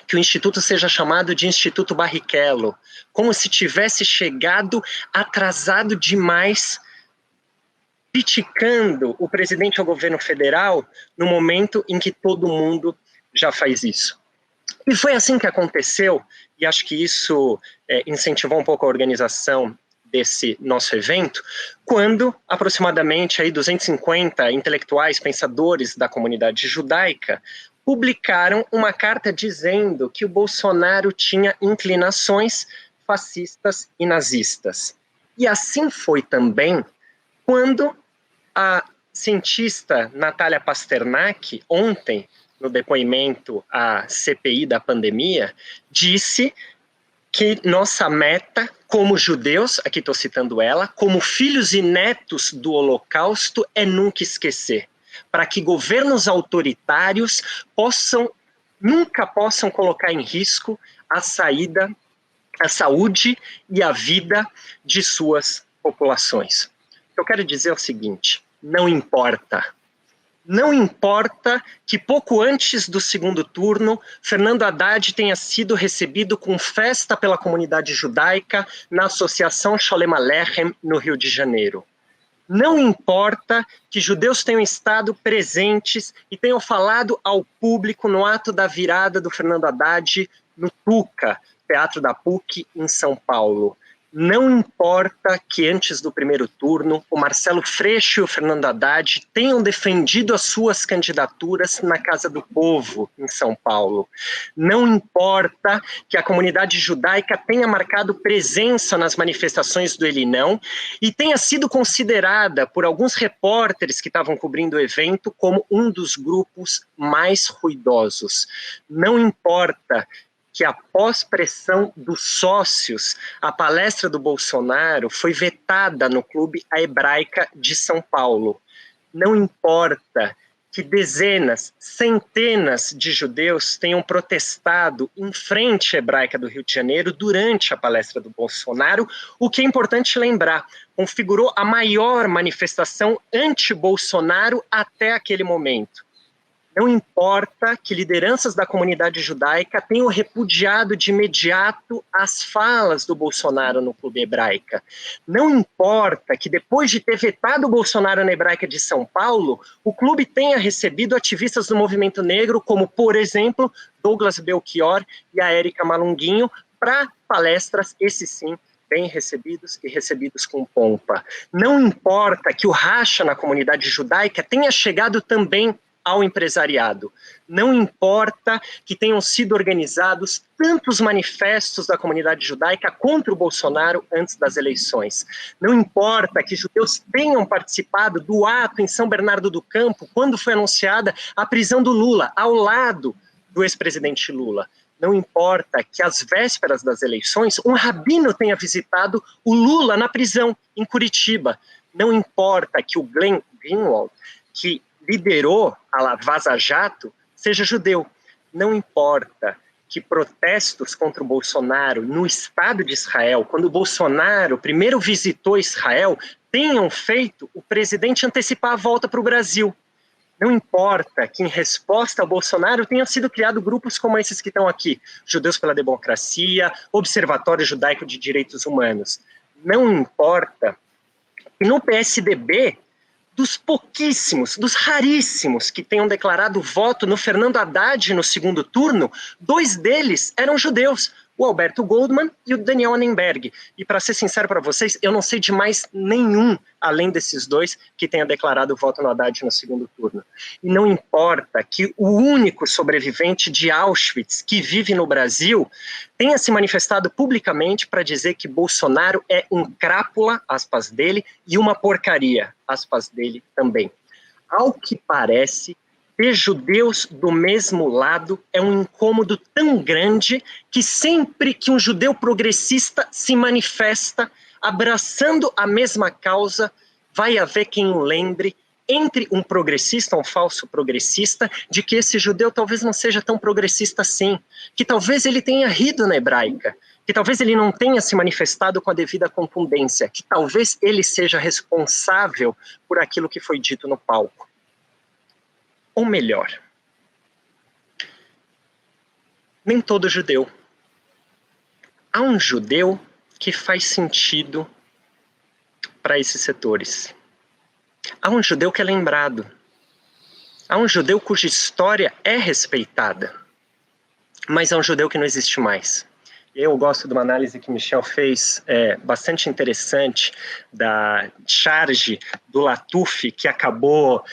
que o Instituto seja chamado de Instituto Barrichello, como se tivesse chegado atrasado demais, criticando o presidente ao governo federal no momento em que todo mundo já faz isso. E foi assim que aconteceu, e acho que isso incentivou um pouco a organização desse nosso evento, quando aproximadamente aí 250 intelectuais, pensadores da comunidade judaica publicaram uma carta dizendo que o Bolsonaro tinha inclinações fascistas e nazistas. E assim foi também quando a cientista Natália Pasternak, ontem, no depoimento à CPI da pandemia, disse que nossa meta, como judeus, aqui estou citando ela, como filhos e netos do Holocausto, é nunca esquecer, para que governos autoritários nunca possam colocar em risco a saúde e a vida de suas populações. O que eu quero dizer é o seguinte: não importa. Não importa que pouco antes do segundo turno, Fernando Haddad tenha sido recebido com festa pela comunidade judaica na Associação Sholem Aleichem, no Rio de Janeiro. Não importa que judeus tenham estado presentes e tenham falado ao público no ato da virada do Fernando Haddad no Tuca, Teatro da PUC, em São Paulo. Não importa que antes do primeiro turno, o Marcelo Freixo e o Fernando Haddad tenham defendido as suas candidaturas na Casa do Povo, em São Paulo. Não importa que a comunidade judaica tenha marcado presença nas manifestações do Elinão e tenha sido considerada por alguns repórteres que estavam cobrindo o evento como um dos grupos mais ruidosos. Não importa que após pressão dos sócios, a palestra do Bolsonaro foi vetada no Clube A Hebraica de São Paulo. Não importa que dezenas, centenas de judeus tenham protestado em frente à Hebraica do Rio de Janeiro durante a palestra do Bolsonaro, o que é importante lembrar, configurou a maior manifestação anti-Bolsonaro até aquele momento. Não importa que lideranças da comunidade judaica tenham repudiado de imediato as falas do Bolsonaro no Clube Hebraica. Não importa que depois de ter vetado o Bolsonaro na Hebraica de São Paulo, o clube tenha recebido ativistas do movimento negro, como, por exemplo, Douglas Belchior e a Érica Malunguinho, para palestras, esses sim, bem recebidos e recebidos com pompa. Não importa que o racha na comunidade judaica tenha chegado também ao empresariado. Não importa que tenham sido organizados tantos manifestos da comunidade judaica contra o Bolsonaro antes das eleições. Não importa que judeus tenham participado do ato em São Bernardo do Campo, quando foi anunciada a prisão do Lula, ao lado do ex-presidente Lula. Não importa que às vésperas das eleições, um rabino tenha visitado o Lula na prisão, em Curitiba. Não importa que o Glenn Greenwald, que liderou a Vaza Jato, seja judeu. Não importa que protestos contra o Bolsonaro no Estado de Israel, quando o Bolsonaro primeiro visitou Israel, tenham feito o presidente antecipar a volta para o Brasil. Não importa que em resposta ao Bolsonaro tenham sido criados grupos como esses que estão aqui, Judeus pela Democracia, Observatório Judaico de Direitos Humanos. Não importa que no PSDB, dos pouquíssimos, dos raríssimos que tenham declarado voto no Fernando Haddad no segundo turno, 2 deles eram judeus, o Alberto Goldman e o Daniel Annenberg. E para ser sincero para vocês, eu não sei de mais nenhum, além desses 2, que tenha declarado voto no Haddad no segundo turno. E não importa que o único sobrevivente de Auschwitz que vive no Brasil tenha se manifestado publicamente para dizer que Bolsonaro é um crápula, aspas dele, e uma porcaria, aspas dele também. Ao que parece, ter judeus do mesmo lado é um incômodo tão grande que sempre que um judeu progressista se manifesta abraçando a mesma causa, vai haver quem o lembre, entre um progressista, um falso progressista, de que esse judeu talvez não seja tão progressista assim, que talvez ele tenha rido na hebraica, que talvez ele não tenha se manifestado com a devida contundência, que talvez ele seja responsável por aquilo que foi dito no palco. Ou melhor, nem todo judeu. Há um judeu que faz sentido para esses setores. Há um judeu que é lembrado. Há um judeu cuja história é respeitada. Mas há um judeu que não existe mais. Eu gosto de uma análise que Michel fez, bastante interessante, da charge do Latuf, que acabou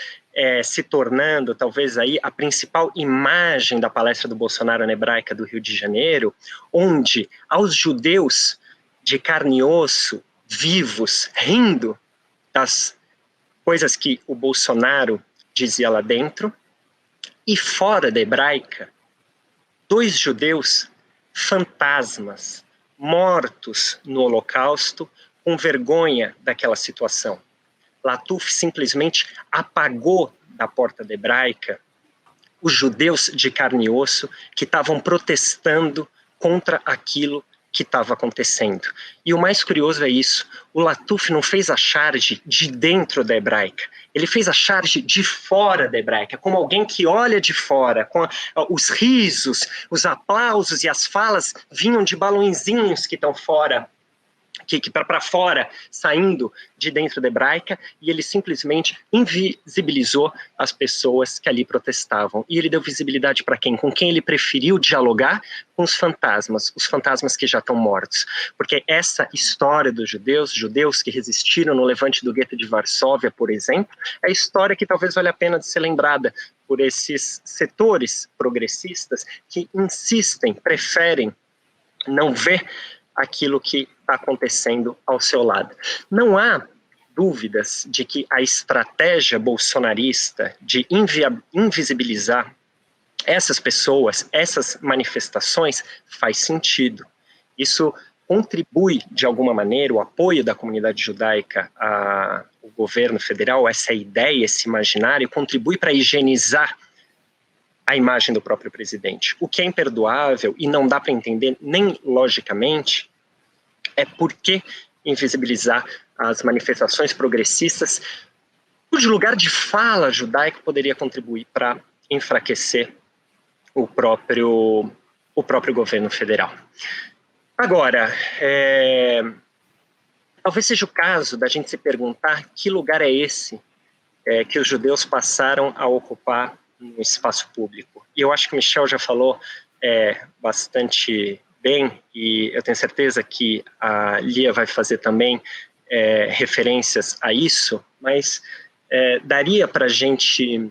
se tornando talvez aí a principal imagem da palestra do Bolsonaro na Hebraica do Rio de Janeiro, onde aos judeus de carne e osso, vivos, rindo das coisas que o Bolsonaro dizia lá dentro, e fora da Hebraica, 2 judeus fantasmas, mortos no Holocausto, com vergonha daquela situação. Latuf simplesmente apagou da porta da Hebraica os judeus de carne e osso que estavam protestando contra aquilo que estava acontecendo. E o mais curioso é isso, o Latuf não fez a charge de dentro da Hebraica, ele fez a charge de fora da Hebraica, como alguém que olha de fora, com os risos, os aplausos e as falas vinham de balõezinhos que estão fora para fora, saindo de dentro da hebraica, e ele simplesmente invisibilizou as pessoas que ali protestavam. E ele deu visibilidade para quem? Com quem ele preferiu dialogar? Com os fantasmas que já estão mortos. Porque essa história dos judeus que resistiram no levante do gueto de Varsóvia, por exemplo, é a história que talvez valha a pena de ser lembrada por esses setores progressistas que insistem, preferem não ver aquilo que está acontecendo ao seu lado. Não há dúvidas de que a estratégia bolsonarista de invisibilizar essas pessoas, essas manifestações, faz sentido. Isso contribui, de alguma maneira, o apoio da comunidade judaica ao governo federal, essa ideia, esse imaginário, contribui para higienizar a imagem do próprio presidente. O que é imperdoável e não dá para entender nem logicamente é por que invisibilizar as manifestações progressistas, cujo lugar de fala judaico poderia contribuir para enfraquecer o próprio governo federal. Agora, talvez seja o caso da gente se perguntar que lugar é esse que os judeus passaram a ocupar no espaço público. E eu acho que o Michel já falou bastante bem, e eu tenho certeza que a Lia vai fazer também referências a isso, mas daria para a gente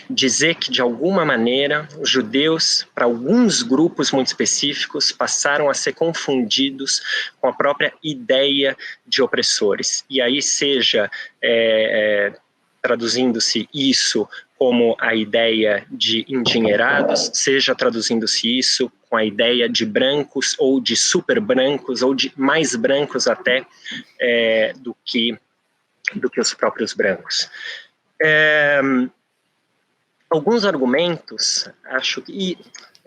dizer que, de alguma maneira, os judeus, para alguns grupos muito específicos, passaram a ser confundidos com a própria ideia de opressores. E aí seja traduzindo-se isso como a ideia de endinheirados, seja traduzindo-se isso com a ideia de brancos ou de super brancos ou de mais brancos até do que os próprios brancos. Alguns argumentos, e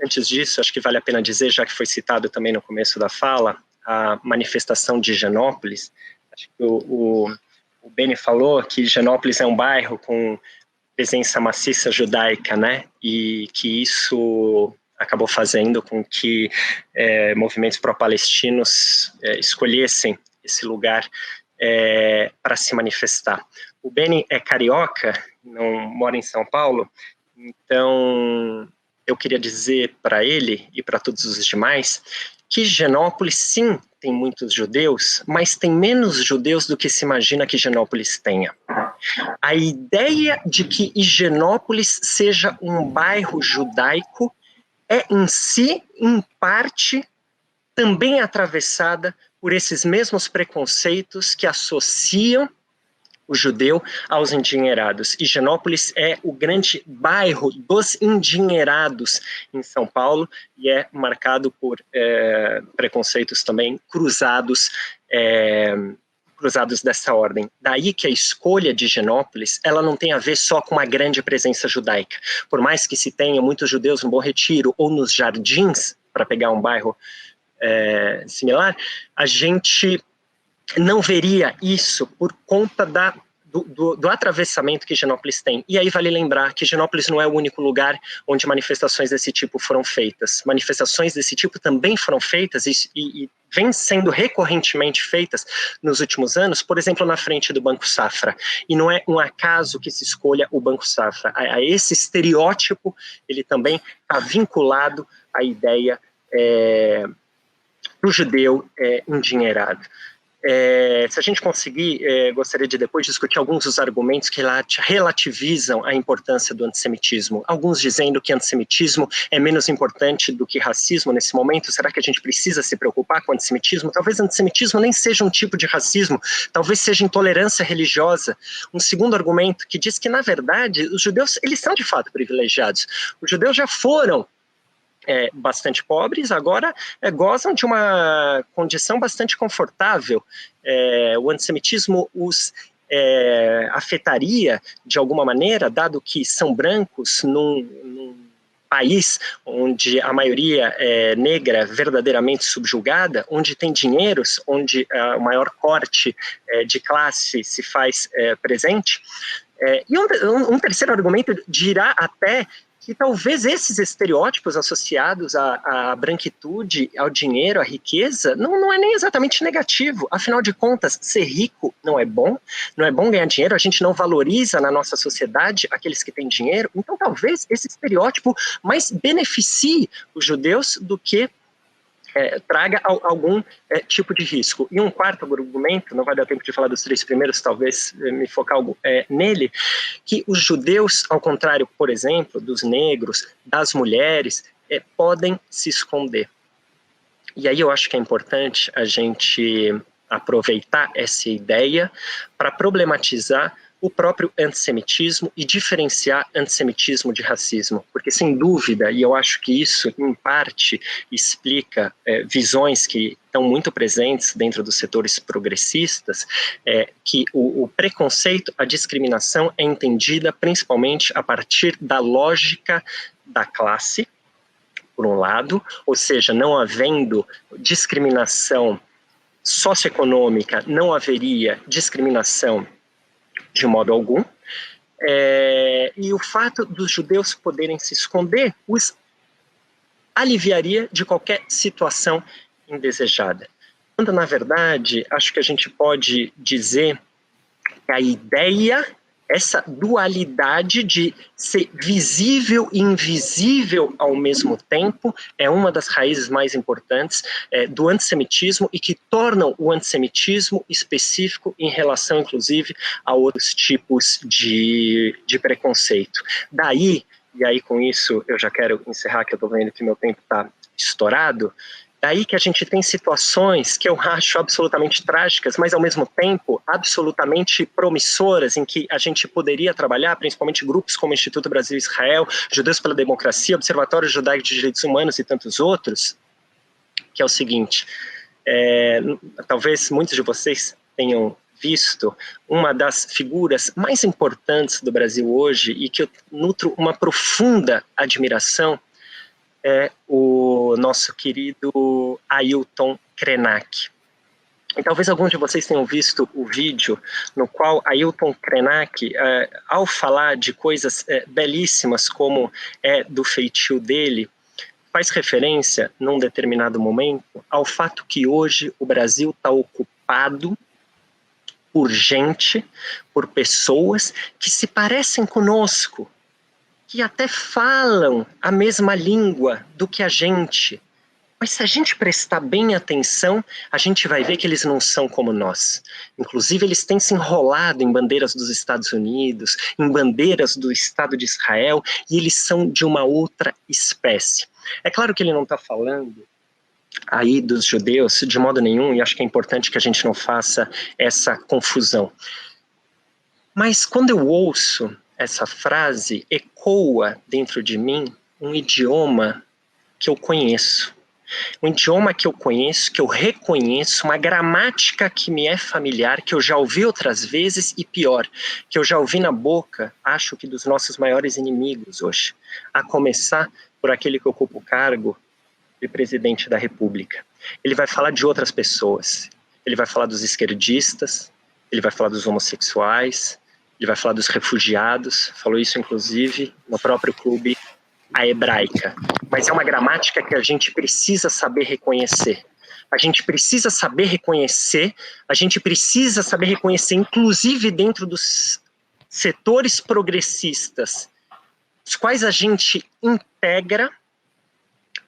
antes disso, acho que vale a pena dizer, já que foi citado também no começo da fala, a manifestação de Higienópolis. Acho que o Beni falou que Higienópolis é um bairro com presença maciça judaica, né? E que isso acabou fazendo com que movimentos pró-palestinos escolhessem esse lugar para se manifestar. O Beni é carioca, não mora em São Paulo, então eu queria dizer para ele e para todos os demais que Higienópolis, sim, tem muitos judeus, mas tem menos judeus do que se imagina que Higienópolis tenha. A ideia de que Higienópolis seja um bairro judaico é em si, em parte, também atravessada por esses mesmos preconceitos que associam o judeu aos endinheirados. Higienópolis é o grande bairro dos endinheirados em São Paulo e é marcado por preconceitos também cruzados dessa ordem. Daí que a escolha de Higienópolis, ela não tem a ver só com uma grande presença judaica. Por mais que se tenha muitos judeus no Bom Retiro ou nos Jardins, para pegar um bairro similar, a gente não veria isso por conta do atravessamento que Higienópolis tem. E aí vale lembrar que Higienópolis não é o único lugar onde manifestações desse tipo foram feitas. Manifestações desse tipo também foram feitas e vêm sendo recorrentemente feitas nos últimos anos, por exemplo, na frente do Banco Safra. E não é um acaso que se escolha o Banco Safra. A esse estereótipo, ele também está vinculado à ideia do judeu endinheirado. Se a gente conseguir, gostaria de depois discutir alguns dos argumentos que relativizam a importância do antissemitismo. Alguns dizendo que antissemitismo é menos importante do que racismo nesse momento. Será que a gente precisa se preocupar com o antissemitismo? Talvez antissemitismo nem seja um tipo de racismo, talvez seja intolerância religiosa. Um segundo argumento que diz que, na verdade, os judeus, eles são de fato privilegiados. Os judeus já foram bastante pobres, agora gozam de uma condição bastante confortável. O antissemitismo os afetaria de alguma maneira, dado que são brancos num país onde a maioria é negra, verdadeiramente subjugada, onde tem dinheiros, onde o maior corte de classe se faz presente. E um terceiro argumento dirá até que talvez esses estereótipos associados à branquitude, ao dinheiro, à riqueza, não é nem exatamente negativo. Afinal de contas, ser rico não é bom ganhar dinheiro, a gente não valoriza na nossa sociedade aqueles que têm dinheiro, então talvez esse estereótipo mais beneficie os judeus do que traga algum tipo de risco. E um quarto argumento, não vai dar tempo de falar dos 3 primeiros, talvez me focar nele, que os judeus, ao contrário, por exemplo, dos negros, das mulheres, podem se esconder. E aí eu acho que é importante a gente aproveitar essa ideia para problematizar o próprio antissemitismo e diferenciar antissemitismo de racismo, porque sem dúvida, e eu acho que isso em parte explica visões que estão muito presentes dentro dos setores progressistas, que o preconceito, a discriminação é entendida principalmente a partir da lógica da classe, por um lado, ou seja, não havendo discriminação socioeconômica, não haveria discriminação de modo algum, e o fato dos judeus poderem se esconder os aliviaria de qualquer situação indesejada. Quando, na verdade, acho que a gente pode dizer que a ideia, essa dualidade de ser visível e invisível ao mesmo tempo, é uma das raízes mais importantes do antissemitismo e que tornam o antissemitismo específico em relação, inclusive, a outros tipos de preconceito. Daí, e aí com isso eu já quero encerrar, que eu estou vendo que meu tempo está estourado, daí que a gente tem situações que eu acho absolutamente trágicas, mas ao mesmo tempo absolutamente promissoras, em que a gente poderia trabalhar, principalmente grupos como o Instituto Brasil Israel, Judeus pela Democracia, Observatório Judaico de Direitos Humanos e tantos outros, que é o seguinte, talvez muitos de vocês tenham visto uma das figuras mais importantes do Brasil hoje e que eu nutro uma profunda admiração, é o nosso querido Ailton Krenak. E talvez alguns de vocês tenham visto o vídeo no qual Ailton Krenak, ao falar de coisas belíssimas como do feitio dele, faz referência, num determinado momento, ao fato que hoje o Brasil está ocupado por gente, por pessoas que se parecem conosco, que até falam a mesma língua do que a gente. Mas se a gente prestar bem atenção, a gente vai ver que eles não são como nós. Inclusive, eles têm se enrolado em bandeiras dos Estados Unidos, em bandeiras do Estado de Israel, e eles são de uma outra espécie. É claro que ele não está falando aí dos judeus de modo nenhum, e acho que é importante que a gente não faça essa confusão. Mas quando eu ouço essa frase, ecoa dentro de mim um idioma que eu conheço. Um idioma que eu conheço, que eu reconheço, uma gramática que me é familiar, que eu já ouvi outras vezes e pior, que eu já ouvi na boca, acho que dos nossos maiores inimigos hoje, a começar por aquele que ocupa o cargo de presidente da República. Ele vai falar de outras pessoas, ele vai falar dos esquerdistas, ele vai falar dos homossexuais, ele vai falar dos refugiados, falou isso inclusive no próprio clube A Hebraica. Mas é uma gramática que a gente precisa saber reconhecer. A gente precisa saber reconhecer, inclusive dentro dos setores progressistas, os quais a gente integra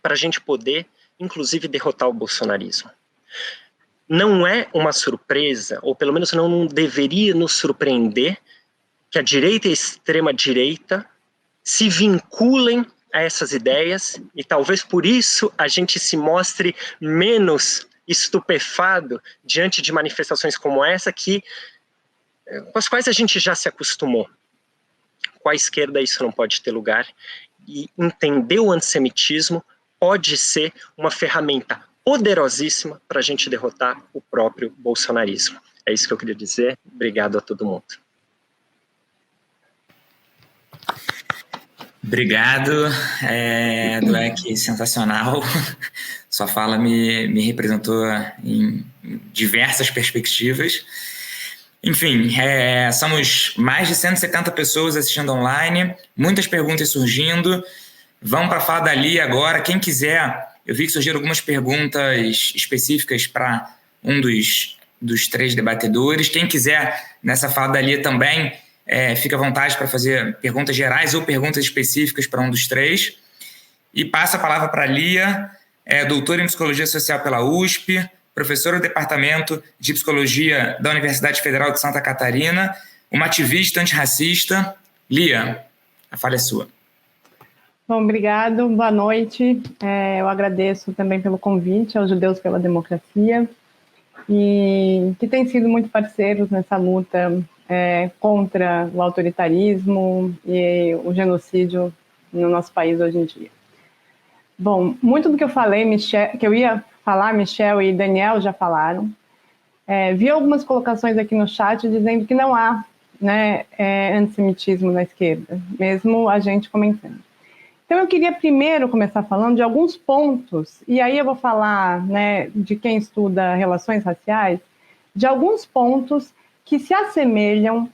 para a gente poder, inclusive, derrotar o bolsonarismo. Não é uma surpresa, ou pelo menos não deveria nos surpreender, que a direita e a extrema-direita se vinculem a essas ideias, e talvez por isso a gente se mostre menos estupefado diante de manifestações como essa, com as quais a gente já se acostumou. Com a esquerda isso não pode ter lugar, e entender o antissemitismo pode ser uma ferramenta poderosíssima para a gente derrotar o próprio bolsonarismo. É isso que eu queria dizer. Obrigado a todo mundo. Obrigado, Dweck, sensacional. Sua fala me representou em diversas perspectivas. Enfim, somos mais de 170 pessoas assistindo online, muitas perguntas surgindo. Vamos para a fala da Lia agora. Quem quiser, eu vi que surgiram algumas perguntas específicas para um dos 3 debatedores. Quem quiser, nessa fala da Lia também, fica à vontade para fazer perguntas gerais ou perguntas específicas para um dos 3. E passo a palavra para a Lia, doutora em Psicologia Social pela USP, professora do Departamento de Psicologia da Universidade Federal de Santa Catarina, uma ativista antirracista. Lia, a fala é sua. Bom, obrigado, boa noite. Eu agradeço também pelo convite aos Judeus pela Democracia, e que têm sido muito parceiros nessa luta contra o autoritarismo e o genocídio no nosso país hoje em dia. Bom, muito do que eu falei, que eu ia falar, Michel e Daniel já falaram. Vi algumas colocações aqui no chat dizendo que não há, né, antissemitismo na esquerda, mesmo a gente comentando. Então eu queria primeiro começar falando de alguns pontos, e aí eu vou falar, né, de quem estuda relações raciais, de alguns pontos que se assemelham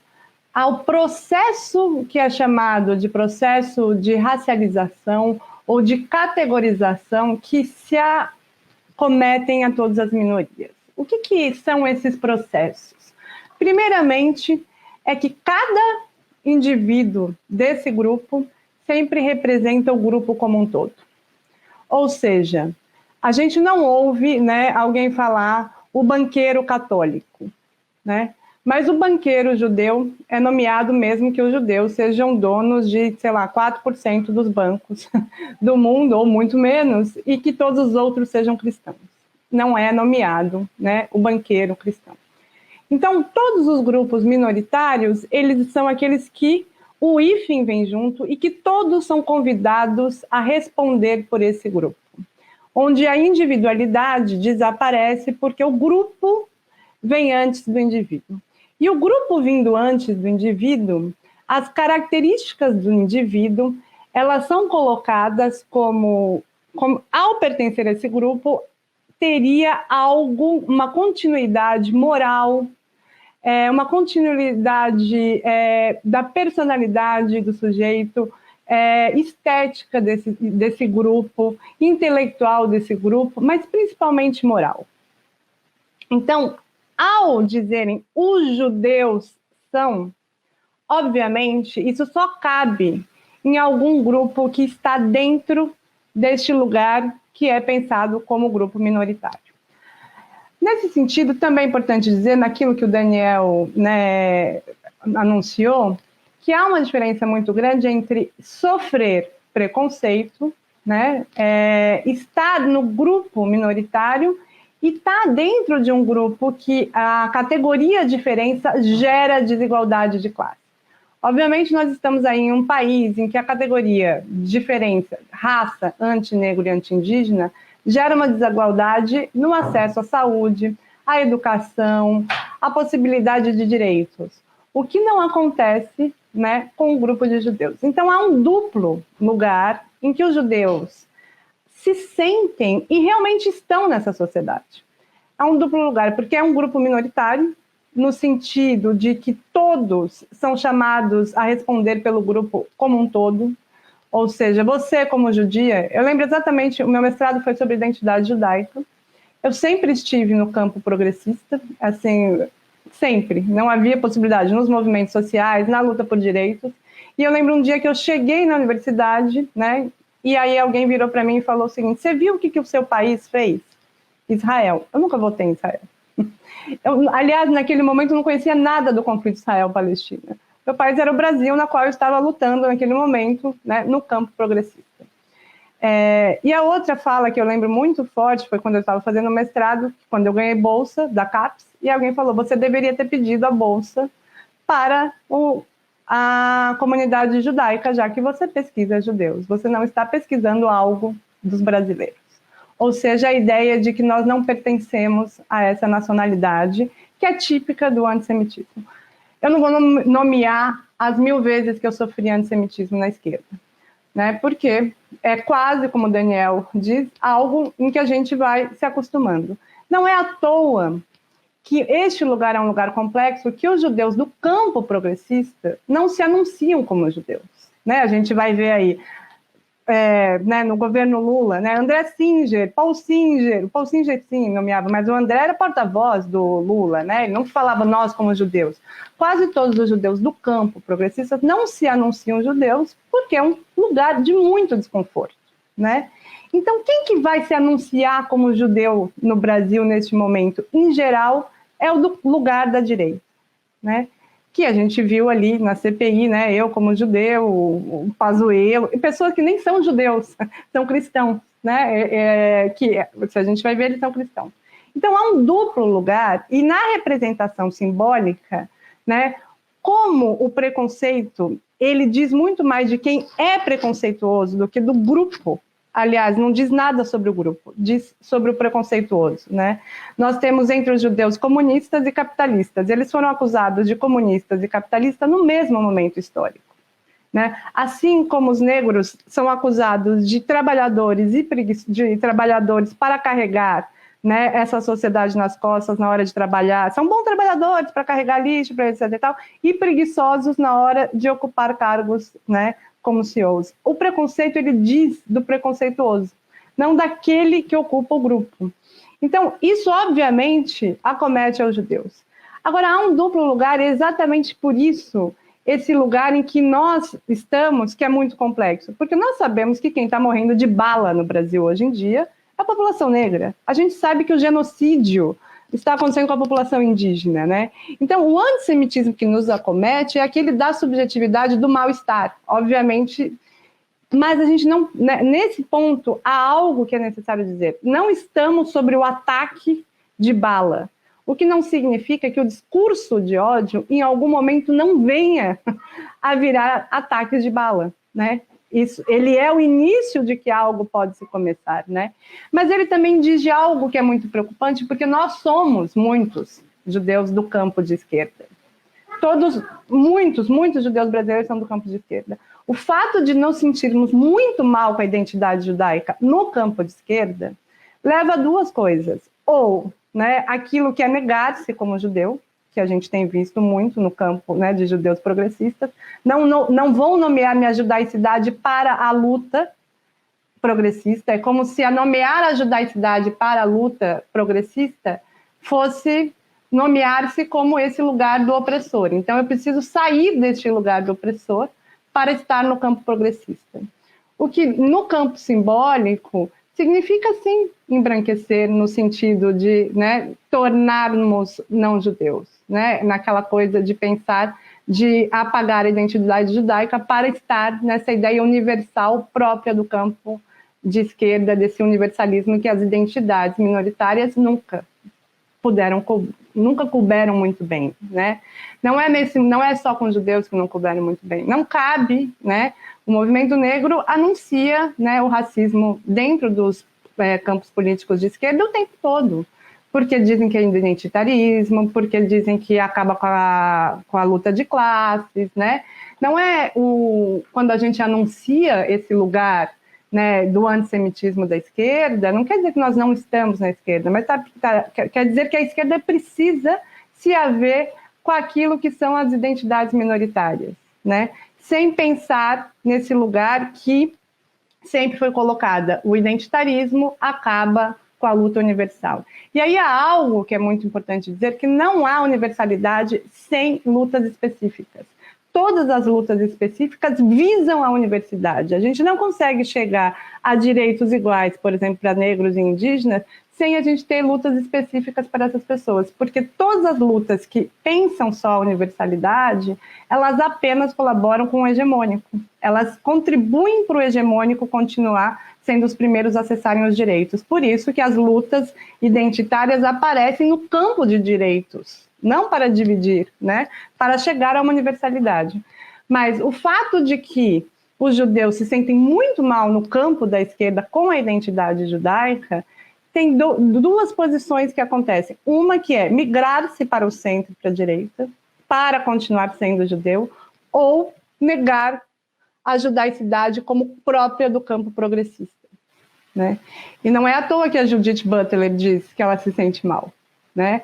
ao processo que é chamado de processo de racialização ou de categorização que se acometem a todas as minorias. O que são esses processos? Primeiramente, é que cada indivíduo desse grupo sempre representa o grupo como um todo. Ou seja, a gente não ouve, né, alguém falar o banqueiro católico, né? Mas o banqueiro judeu é nomeado mesmo que os judeus sejam donos de, sei lá, 4% dos bancos do mundo, ou muito menos, e que todos os outros sejam cristãos. Não é nomeado, né, o banqueiro cristão. Então, todos os grupos minoritários, eles são aqueles que o hífen vem junto e que todos são convidados a responder por esse grupo, onde a individualidade desaparece porque o grupo vem antes do indivíduo. E o grupo vindo antes do indivíduo, as características do indivíduo, elas são colocadas como ao pertencer a esse grupo, teria uma continuidade moral, uma continuidade da personalidade do sujeito, estética desse grupo, intelectual desse grupo, mas principalmente moral. Então, ao dizerem os judeus são, obviamente, isso só cabe em algum grupo que está dentro deste lugar que é pensado como grupo minoritário. Nesse sentido, também é importante dizer, naquilo que o Daniel, né, anunciou, que há uma diferença muito grande entre sofrer preconceito, né, estar no grupo minoritário e estar dentro de um grupo que a categoria diferença gera desigualdade de classe. Obviamente, nós estamos aí em um país em que a categoria diferença, raça, anti-negro e anti-indígena, gera uma desigualdade no acesso à saúde, à educação, à possibilidade de direitos, o que não acontece, né, com o grupo de judeus. Então, há um duplo lugar em que os judeus se sentem e realmente estão nessa sociedade. Há um duplo lugar, porque é um grupo minoritário, no sentido de que todos são chamados a responder pelo grupo como um todo. Ou seja, você como judia, eu lembro exatamente, o meu mestrado foi sobre identidade judaica, eu sempre estive no campo progressista, assim, sempre, não havia possibilidade nos movimentos sociais, na luta por direitos, e eu lembro um dia que eu cheguei na universidade, né, e aí alguém virou para mim e falou o seguinte: você viu o que o seu país fez? Israel. Eu nunca votei em Israel. Aliás, naquele momento eu não conhecia nada do conflito Israel-Palestina. Meu país era o Brasil, na qual eu estava lutando naquele momento, né, no campo progressista. E a outra fala que eu lembro muito forte foi quando eu estava fazendo mestrado, quando eu ganhei bolsa da CAPES, e alguém falou: você deveria ter pedido a bolsa para a comunidade judaica, já que você pesquisa judeus. Você não está pesquisando algo dos brasileiros. Ou seja, a ideia de que nós não pertencemos a essa nacionalidade, que é típica do antissemitismo. Eu não vou nomear as 1000 vezes que eu sofri antissemitismo na esquerda, né? Porque é quase, como o Daniel diz, algo em que a gente vai se acostumando. Não é à toa que este lugar é um lugar complexo, que os judeus do campo progressista não se anunciam como judeus, né? A gente vai ver aí, né, no governo Lula, né, André Singer, Paul Singer sim, nomeava, mas o André era porta-voz do Lula, né, ele não falava nós como judeus. Quase todos os judeus do campo progressista não se anunciam judeus porque é um lugar de muito desconforto, né? Então, quem que vai se anunciar como judeu no Brasil neste momento? Em geral, é o do lugar da direita, né? Que a gente viu ali na CPI, né? Eu como judeu, o Pazuello, e pessoas que nem são judeus, são cristãos, né? Se a gente vai ver, eles são cristãos. Então, há um duplo lugar, e na representação simbólica, né? Como o preconceito, ele diz muito mais de quem é preconceituoso do que do grupo. Aliás, não diz nada sobre o grupo, diz sobre o preconceituoso, né? Nós temos entre os judeus comunistas e capitalistas. Eles foram acusados de comunistas e capitalistas no mesmo momento histórico, né? Assim como os negros são acusados de trabalhadores de trabalhadores para carregar, né, essa sociedade nas costas na hora de trabalhar, são bons trabalhadores para carregar lixo, para etc. e tal, e preguiçosos na hora de ocupar cargos, né, como CEOs. O preconceito, ele diz do preconceituoso, não daquele que ocupa o grupo. Então, isso, obviamente, acomete aos judeus. Agora, há um duplo lugar, exatamente por isso, esse lugar em que nós estamos, que é muito complexo, porque nós sabemos que quem está morrendo de bala no Brasil hoje em dia é a população negra. A gente sabe que o genocídio está acontecendo com a população indígena, né? Então, o antissemitismo que nos acomete é aquele da subjetividade do mal-estar, obviamente, mas a gente não, né, nesse ponto, há algo que é necessário dizer. Não estamos sobre o ataque de bala, o que não significa que o discurso de ódio, em algum momento, não venha a virar ataques de bala, né? Isso, ele é o início de que algo pode se começar, né? Mas ele também diz de algo que é muito preocupante, porque nós somos muitos judeus do campo de esquerda. Muitos judeus brasileiros são do campo de esquerda. O fato de nos sentirmos muito mal com a identidade judaica no campo de esquerda leva a duas coisas. Ou, né, aquilo que é negar-se como judeu, que a gente tem visto muito no campo, né, de judeus progressistas, não vão nomear minha judaicidade para a luta progressista, é como se a nomear a judaicidade para a luta progressista fosse nomear-se como esse lugar do opressor. Então, eu preciso sair deste lugar do opressor para estar no campo progressista. O que, no campo simbólico, significa, sim, embranquecer no sentido de, né, tornarmos não-judeus, né, naquela coisa de pensar, de apagar a identidade judaica para estar nessa ideia universal própria do campo de esquerda, desse universalismo que as identidades minoritárias nunca couberam muito bem, né? Não é só com os judeus que não couberam muito bem. Não cabe, né? O movimento negro anuncia, né, o racismo dentro dos campos políticos de esquerda o tempo todo, porque dizem que é identitarismo, porque dizem que acaba com a luta de classes, né? Não é quando a gente anuncia esse lugar, né, do antissemitismo da esquerda, não quer dizer que nós não estamos na esquerda, mas quer dizer que a esquerda precisa se haver com aquilo que são as identidades minoritárias, né? Sem pensar nesse lugar que sempre foi colocada. O identitarismo acaba com a luta universal. E aí há algo que é muito importante dizer, que não há universalidade sem lutas específicas. Todas as lutas específicas visam a universidade. A gente não consegue chegar a direitos iguais, por exemplo, para negros e indígenas, sem a gente ter lutas específicas para essas pessoas, porque todas as lutas que pensam só a universalidade, elas apenas colaboram com o hegemônico. Elas contribuem para o hegemônico continuar sendo os primeiros a acessarem os direitos. Por isso que as lutas identitárias aparecem no campo de direitos, não para dividir, né? Para chegar a uma universalidade. Mas o fato de que os judeus se sentem muito mal no campo da esquerda com a identidade judaica, tem duas posições que acontecem. Uma que é migrar-se para o centro, para a direita, para continuar sendo judeu, ou negar a judaicidade como própria do campo progressista, né? E não é à toa que a Judith Butler diz que ela se sente mal, né?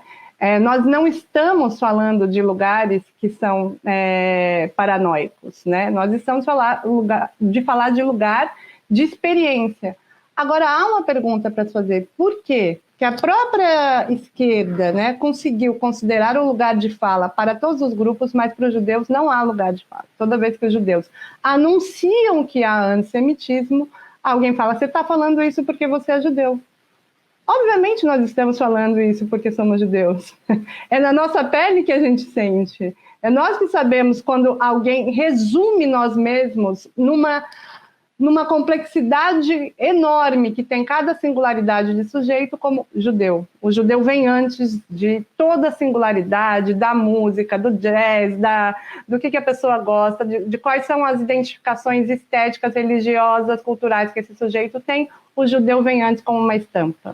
Nós não estamos falando de lugares que são paranoicos, né? Nós estamos de falar de lugar de experiência. Agora, há uma pergunta para se fazer. Por quê? Que a própria esquerda, né, conseguiu considerar um lugar de fala para todos os grupos, mas para os judeus não há lugar de fala. Toda vez que os judeus anunciam que há antissemitismo, alguém fala, você está falando isso porque você é judeu. Obviamente nós estamos falando isso porque somos judeus. É na nossa pele que a gente sente. É nós que sabemos quando alguém resume nós mesmos numa complexidade enorme que tem cada singularidade de sujeito como judeu. O judeu vem antes de toda a singularidade da música, do jazz, do que a pessoa gosta, de quais são as identificações estéticas, religiosas, culturais que esse sujeito tem. O judeu vem antes como uma estampa.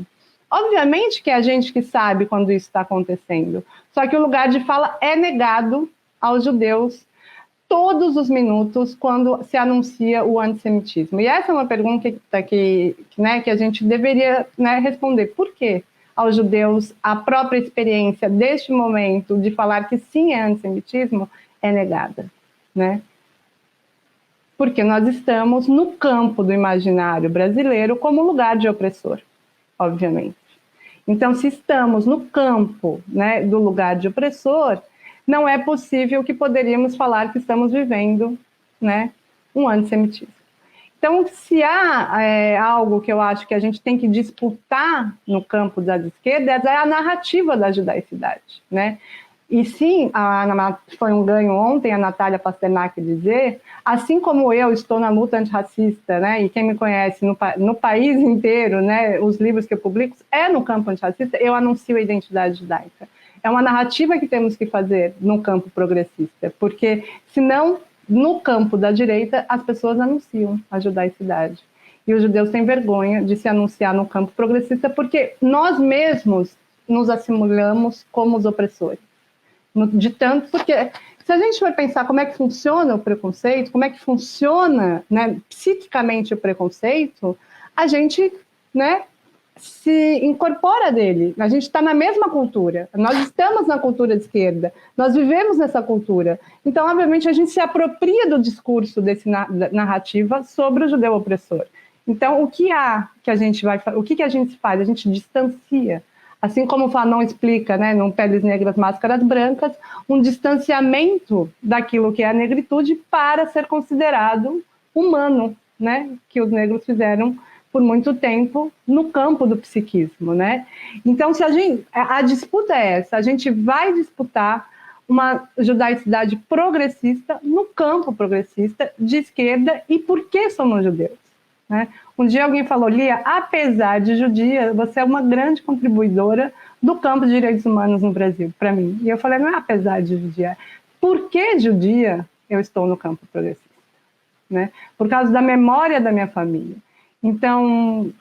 Obviamente que é a gente que sabe quando isso está acontecendo, só que o lugar de fala é negado aos judeus todos os minutos quando se anuncia o antissemitismo. E essa é uma pergunta que a gente deveria, né, responder. Por que aos judeus a própria experiência deste momento de falar que sim é antissemitismo é negada, né? Porque nós estamos no campo do imaginário brasileiro como lugar de opressor, obviamente. Então, se estamos no campo, né, do lugar de opressor, não é possível que poderíamos falar que estamos vivendo, né, um antissemitismo. Então, se há algo que eu acho que a gente tem que disputar no campo das esquerdas, é a narrativa da judaicidade, né? E sim, foi um ganho ontem a Natália Pasternak dizer, assim como eu estou na luta antirracista, né, e quem me conhece no país inteiro, né, os livros que eu publico, é no campo antirracista, eu anuncio a identidade judaica. É uma narrativa que temos que fazer no campo progressista, porque senão, no campo da direita, as pessoas anunciam a judaicidade. E os judeus têm vergonha de se anunciar no campo progressista, porque nós mesmos nos assimilamos como os opressores. Porque se a gente for pensar como é que funciona o preconceito, como é que funciona, né, psiquicamente o preconceito, a gente, né, se incorpora dele. A gente está na mesma cultura, nós estamos na cultura de esquerda, nós vivemos nessa cultura. Então, obviamente, a gente se apropria do discurso desse narrativa sobre o judeu opressor. Então, o que a gente faz? A gente distancia. Assim como o Fanon explica, né, no Peles Negras, Máscaras Brancas, um distanciamento daquilo que é a negritude para ser considerado humano, né, que os negros fizeram por muito tempo no campo do psiquismo, né? Então, a disputa é essa, a gente vai disputar uma judaicidade progressista no campo progressista de esquerda e por que somos judeus, né? Um dia alguém falou, Lia, apesar de judia, você é uma grande contribuidora do campo de direitos humanos no Brasil, para mim. E eu falei, não é apesar de judia, por que judia eu estou no campo progressista, né? Por causa da memória da minha família. Então,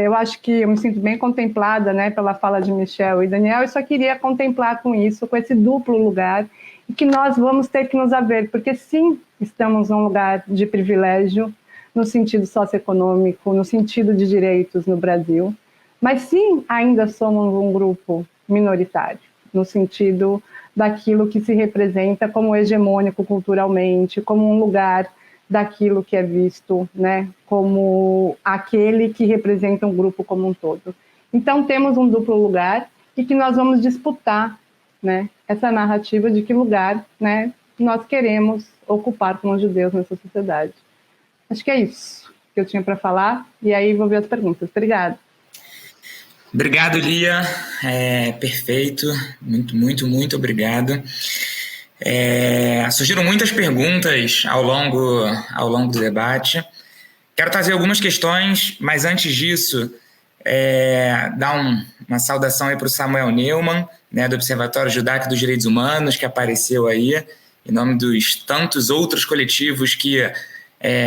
eu acho que eu me sinto bem contemplada, né, pela fala de Michel e Daniel, e só queria contemplar com isso, com esse duplo lugar, e que nós vamos ter que nos haver, porque sim, estamos num lugar de privilégio, no sentido socioeconômico, no sentido de direitos no Brasil, mas sim, ainda somos um grupo minoritário, no sentido daquilo que se representa como hegemônico culturalmente, como um lugar daquilo que é visto, né, como aquele que representa um grupo como um todo. Então, temos um duplo lugar e que nós vamos disputar, né, essa narrativa de que lugar, né, nós queremos ocupar como judeus nessa sociedade. Acho que é isso que eu tinha para falar, e aí vou ver as perguntas. Obrigada. Obrigado, Lia. Perfeito. Muito obrigado. Surgiram muitas perguntas ao longo do debate. Quero trazer algumas questões, mas antes disso, dar uma saudação aí para o Samuel Neumann, né, do Observatório Judaico dos Direitos Humanos, que apareceu aí, em nome dos tantos outros coletivos que,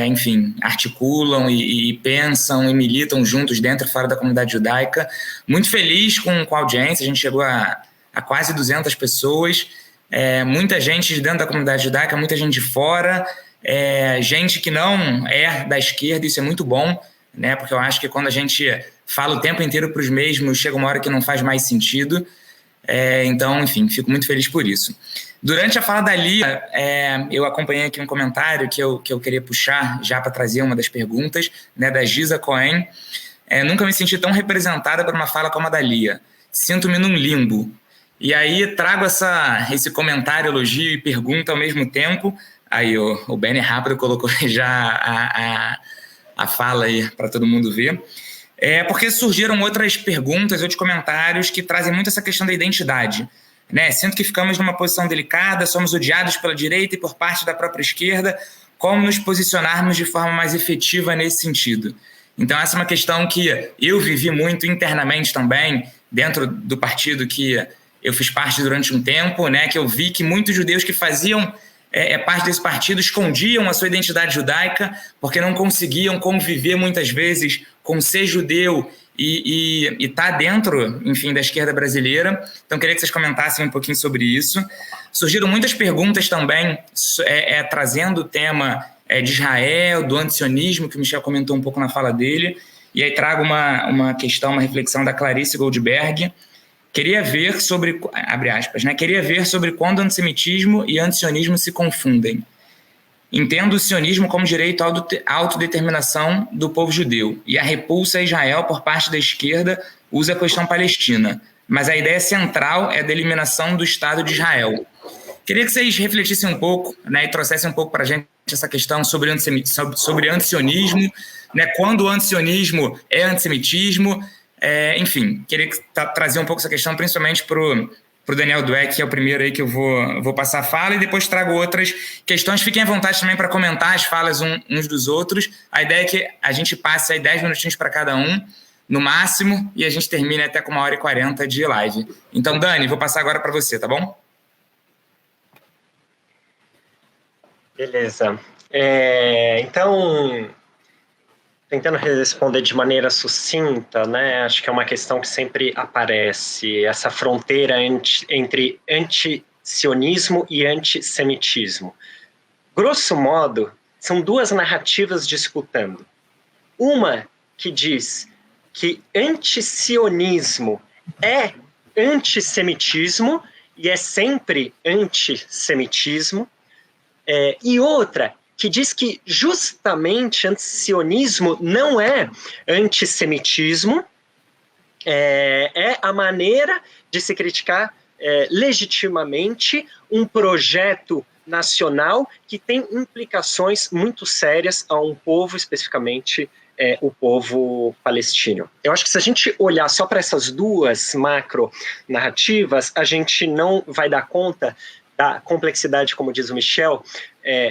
enfim, articulam e pensam e militam juntos dentro e fora da comunidade judaica. Muito feliz com a audiência, a gente chegou a quase 200 pessoas, muita gente de dentro da comunidade judaica, muita gente de fora, gente que não é da esquerda, isso é muito bom, né, porque eu acho que quando a gente fala o tempo inteiro para os mesmos, chega uma hora que não faz mais sentido. Então, enfim, fico muito feliz por isso. Durante a fala da Lia, eu acompanhei aqui um comentário que eu queria puxar já para trazer uma das perguntas, né, da Giza Cohen. Nunca me senti tão representada por uma fala como a da Lia. Sinto-me num limbo. E aí trago esse comentário, elogio e pergunta ao mesmo tempo. Aí o Benny rápido colocou já a fala aí para todo mundo ver. Porque surgiram outras perguntas, outros comentários que trazem muito essa questão da identidade. Né? Sinto que ficamos numa posição delicada, somos odiados pela direita e por parte da própria esquerda. Como nos posicionarmos de forma mais efetiva nesse sentido? Então, essa é uma questão que eu vivi muito internamente também, dentro do partido que eu fiz parte durante um tempo, né? Que eu vi que muitos judeus que faziam parte desse partido escondiam a sua identidade judaica porque não conseguiam conviver muitas vezes com ser judeu e estar dentro, enfim, da esquerda brasileira. Então, queria que vocês comentassem um pouquinho sobre isso. Surgiram muitas perguntas também, trazendo o tema de Israel, do antisionismo, que o Michel comentou um pouco na fala dele. E aí trago uma questão, uma reflexão da Clarice Goldberg. Queria ver sobre, abre aspas, né? Queria ver sobre quando antissemitismo e antisionismo se confundem. Entendo o sionismo como direito à autodeterminação do povo judeu e a repulsa a Israel por parte da esquerda usa a questão palestina, mas a ideia central é a da eliminação do Estado de Israel. Queria que vocês refletissem um pouco, né, e trouxessem um pouco para a gente essa questão sobre antisionismo, né, quando o antisionismo é antissemitismo, enfim, queria trazer um pouco essa questão, principalmente para o Daniel Dweck, que é o primeiro aí que eu vou passar a fala, e depois trago outras questões. Fiquem à vontade também para comentar as falas uns dos outros. A ideia é que a gente passe aí 10 minutinhos para cada um, no máximo, e a gente termine até com 1h40 de live. Então, Dani, vou passar agora para você, tá bom? Beleza. Então, tentando responder de maneira sucinta, né? Acho que é uma questão que sempre aparece, essa fronteira entre antisionismo e antissemitismo. Grosso modo, são duas narrativas disputando. Uma que diz que antisionismo é antissemitismo e é sempre antissemitismo, e outra que diz que justamente antisionismo não é antissemitismo, é a maneira de se criticar legitimamente um projeto nacional que tem implicações muito sérias a um povo, especificamente o povo palestino. Eu acho que se a gente olhar só para essas duas macro narrativas, a gente não vai dar conta da complexidade, como diz o Michel,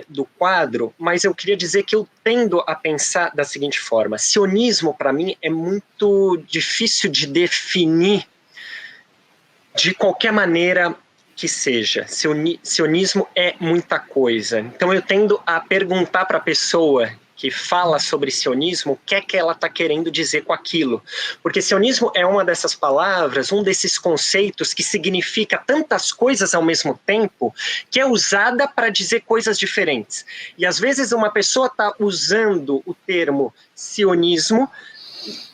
do quadro, mas eu queria dizer que eu tendo a pensar da seguinte forma: sionismo, para mim, é muito difícil de definir de qualquer maneira que seja. Sionismo é muita coisa. Então eu tendo a perguntar para a pessoa que fala sobre sionismo o que é que ela está querendo dizer com aquilo. Porque sionismo é uma dessas palavras, um desses conceitos que significa tantas coisas ao mesmo tempo, que é usada para dizer coisas diferentes. E às vezes uma pessoa está usando o termo sionismo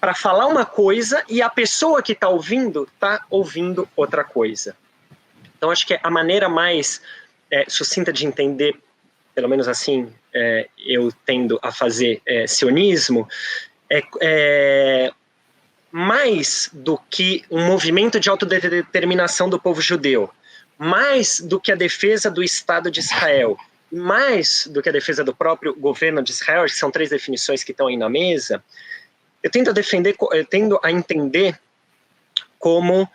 para falar uma coisa e a pessoa que está ouvindo outra coisa. Então acho que a maneira mais sucinta de entender, pelo menos assim, eu tendo a fazer sionismo, mais do que um movimento de autodeterminação do povo judeu, mais do que a defesa do Estado de Israel, mais do que a defesa do próprio governo de Israel, que são 3 definições que estão aí na mesa, eu tendo a entender como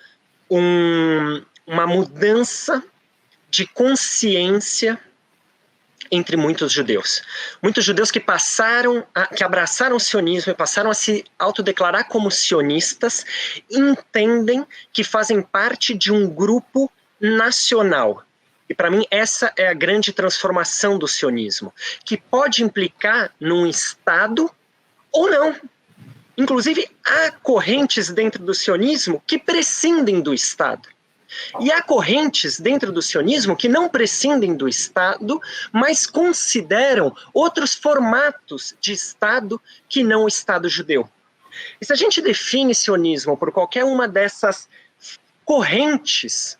uma mudança de consciência entre muitos judeus. Muitos judeus que abraçaram o sionismo e passaram a se autodeclarar como sionistas, entendem que fazem parte de um grupo nacional. E para mim essa é a grande transformação do sionismo, que pode implicar num Estado ou não. Inclusive, há correntes dentro do sionismo que prescindem do Estado. E há correntes dentro do sionismo que não prescindem do Estado, mas consideram outros formatos de Estado que não o Estado judeu. E se a gente define sionismo por qualquer uma dessas correntes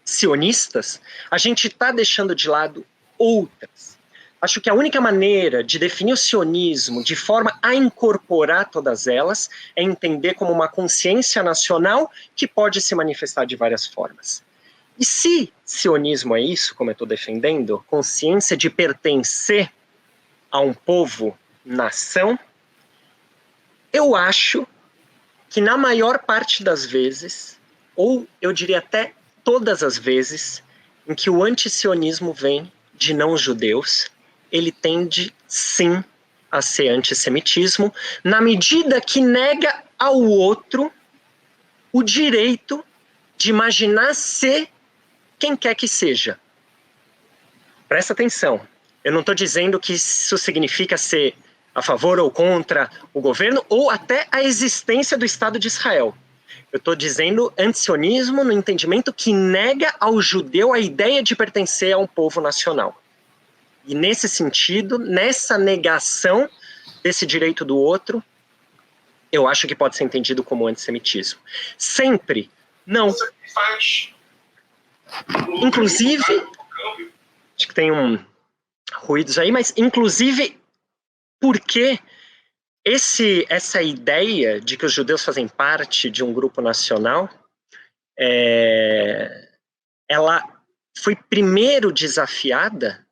sionistas, a gente está deixando de lado outras. Acho que a única maneira de definir o sionismo de forma a incorporar todas elas é entender como uma consciência nacional que pode se manifestar de várias formas. E se sionismo é isso, como eu estou defendendo, consciência de pertencer a um povo, nação, eu acho que na maior parte das vezes, ou eu diria até todas as vezes, em que o antisionismo vem de não-judeus, ele tende, sim, a ser antissemitismo, na medida que nega ao outro o direito de imaginar ser quem quer que seja. Presta atenção, eu não estou dizendo que isso significa ser a favor ou contra o governo, ou até a existência do Estado de Israel. Eu estou dizendo antisionismo no entendimento que nega ao judeu a ideia de pertencer a um povo nacional. E nesse sentido, nessa negação desse direito do outro, eu acho que pode ser entendido como antissemitismo. Sempre, não. Inclusive, acho que tem ruídos aí, mas inclusive porque essa ideia de que os judeus fazem parte de um grupo nacional, ela foi primeiro desafiada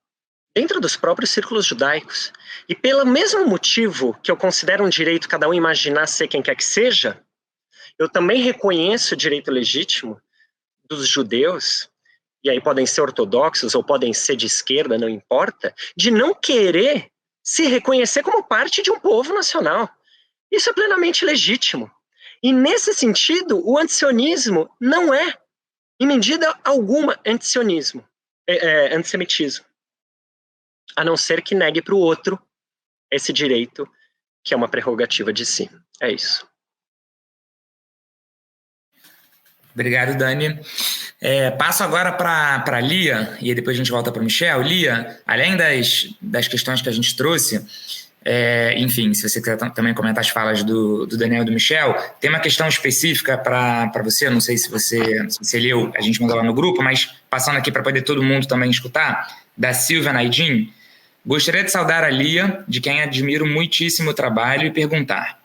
dentro dos próprios círculos judaicos. E pelo mesmo motivo que eu considero um direito cada um imaginar ser quem quer que seja, eu também reconheço o direito legítimo dos judeus, e aí podem ser ortodoxos ou podem ser de esquerda, não importa, de não querer se reconhecer como parte de um povo nacional. Isso é plenamente legítimo. E nesse sentido, o antisionismo não é, em medida alguma, antissemitismo. A não ser que negue para o outro esse direito, que é uma prerrogativa de si. É isso. Obrigado, Dani. Passo agora para a Lia, e depois a gente volta para o Michel. Lia, além das questões que a gente trouxe, enfim, se você quiser também comentar as falas do Daniel e do Michel, tem uma questão específica para você, não sei se você leu, a gente mandou lá no grupo, mas passando aqui para poder todo mundo também escutar, da Silvia Naidin. Gostaria de saudar a Lia, de quem admiro muitíssimo o trabalho, e perguntar: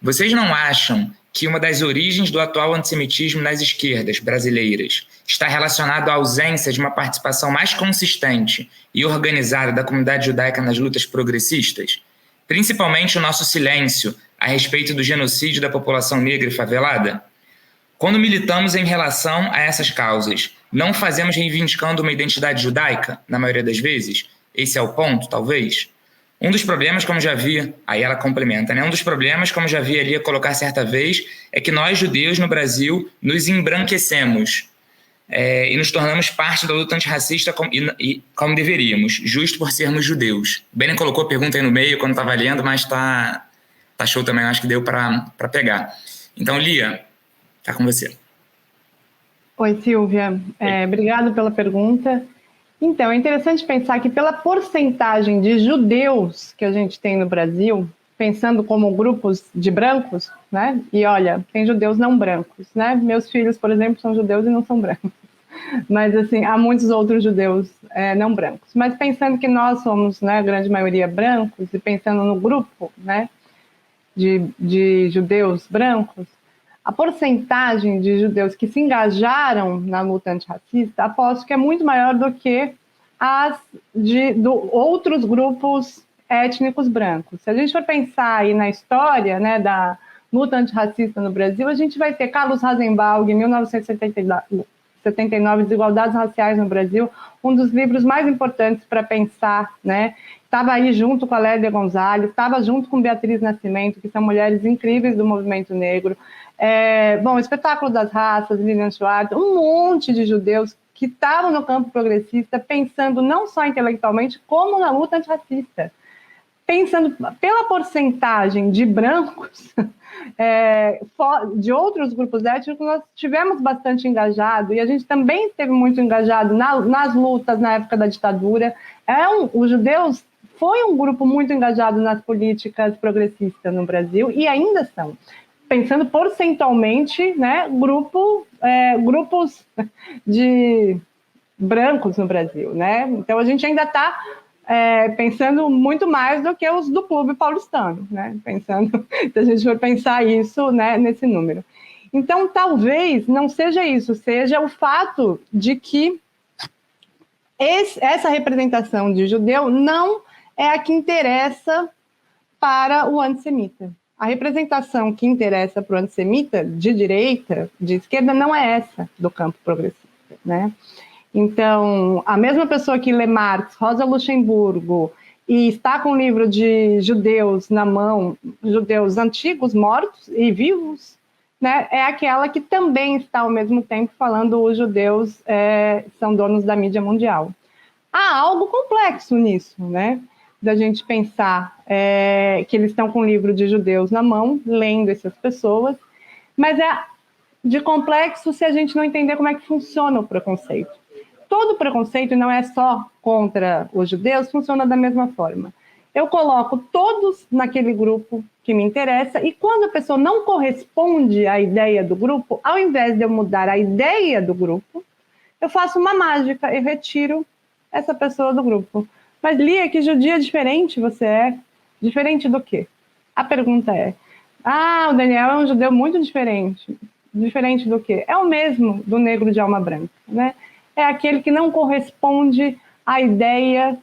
vocês não acham que uma das origens do atual antissemitismo nas esquerdas brasileiras está relacionado à ausência de uma participação mais consistente e organizada da comunidade judaica nas lutas progressistas? Principalmente o nosso silêncio a respeito do genocídio da população negra e favelada? Quando militamos em relação a essas causas, não fazemos reivindicando uma identidade judaica, na maioria das vezes? Esse é o ponto, talvez? Um dos problemas, como já vi, aí ela complementa, né? Um dos problemas, como já vi ali colocar certa vez, é que nós, judeus, no Brasil, nos embranquecemos e nos tornamos parte da luta antirracista como deveríamos, justo por sermos judeus. Benen colocou a pergunta aí no meio quando estava lendo, mas tá show também, acho que deu para pegar. Então, Lia, tá com você. Oi, Silvia. Obrigado pela pergunta. Então, é interessante pensar que pela porcentagem de judeus que a gente tem no Brasil, pensando como grupos de brancos, né? E olha, tem judeus não brancos, né? Meus filhos, por exemplo, são judeus e não são brancos. Mas, assim, há muitos outros judeus não brancos. Mas pensando que nós somos, né, a grande maioria brancos, e pensando no grupo, né, de judeus brancos, a porcentagem de judeus que se engajaram na luta antirracista, aposto que é muito maior do que as de outros grupos étnicos brancos. Se a gente for pensar aí na história, né, da luta antirracista no Brasil, a gente vai ter Carlos Rasenbaug, em 1979, Desigualdades Raciais no Brasil, um dos livros mais importantes para pensar, né? Estava aí junto com a Lélia Gonzalez, estava junto com Beatriz Nascimento, que são mulheres incríveis do movimento negro. O Espetáculo das Raças, Lilian Schwartz, um monte de judeus que estavam no campo progressista, pensando não só intelectualmente, como na luta antirracista. Pensando pela porcentagem de brancos, de outros grupos étnicos, nós tivemos bastante engajado, e a gente também esteve muito engajado nas lutas na época da ditadura. Os judeus foi um grupo muito engajado nas políticas progressistas no Brasil, e ainda são. pensando porcentualmente, né, grupos de brancos no Brasil, né? Então a gente ainda está pensando muito mais do que os do clube paulistano, né? Pensando, se a gente for pensar isso, né, nesse número. Então talvez não seja isso, seja o fato de que essa representação de judeu não é a que interessa para o antissemita. A representação que interessa para o antissemita, de direita, de esquerda, não é essa do campo progressista, né? Então, a mesma pessoa que lê Marx, Rosa Luxemburgo, e está com o livro de judeus na mão, judeus antigos, mortos e vivos, né, é aquela que também está, ao mesmo tempo, falando os judeus são donos da mídia mundial. Há algo complexo nisso, né? Da gente pensar que eles estão com o livro de judeus na mão, lendo essas pessoas, mas é de complexo se a gente não entender como é que funciona o preconceito. Todo preconceito não é só contra os judeus, funciona da mesma forma. Eu coloco todos naquele grupo que me interessa e quando a pessoa não corresponde à ideia do grupo, ao invés de eu mudar a ideia do grupo, eu faço uma mágica e retiro essa pessoa do grupo. Mas, Lia, que judia diferente você é? Diferente do quê? A pergunta é, o Daniel é um judeu muito diferente. Diferente do quê? É o mesmo do negro de alma branca, né? É aquele que não corresponde à ideia,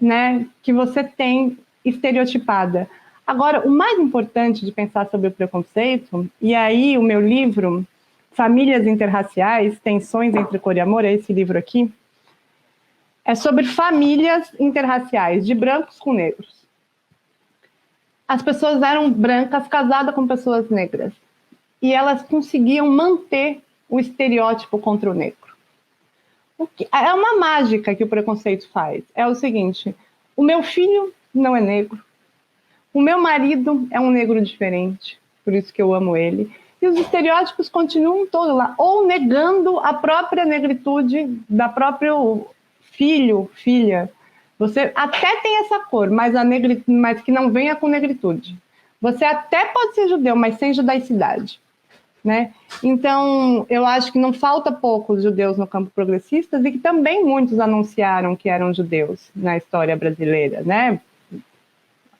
né, que você tem estereotipada. Agora, o mais importante de pensar sobre o preconceito, e aí o meu livro, Famílias Interraciais, Tensões entre Cor e Amor, é esse livro aqui, é sobre famílias interraciais, de brancos com negros. As pessoas eram brancas casadas com pessoas negras. E elas conseguiam manter o estereótipo contra o negro. É uma mágica que o preconceito faz. É o seguinte, o meu filho não é negro. O meu marido é um negro diferente, por isso que eu amo ele. E os estereótipos continuam todos lá, ou negando a própria negritude da próprio filho, filha. Você até tem essa cor, mas que não venha com negritude. Você até pode ser judeu, mas sem judaicidade, né? Então, eu acho que não falta poucos judeus no campo progressista e que também muitos anunciaram que eram judeus na história brasileira, né?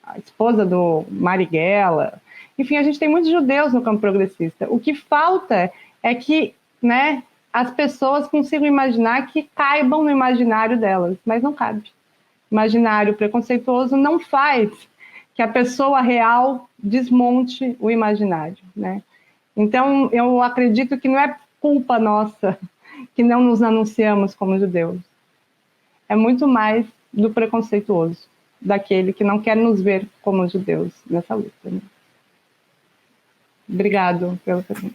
A esposa do Marighella. Enfim, a gente tem muitos judeus no campo progressista. O que falta é que, né, as pessoas consigam imaginar que caibam no imaginário delas, mas não cabe. Imaginário preconceituoso não faz que a pessoa real desmonte o imaginário, né? Então, eu acredito que não é culpa nossa que não nos anunciamos como judeus. É muito mais do preconceituoso, daquele que não quer nos ver como judeus nessa luta, né? Obrigado pela pergunta.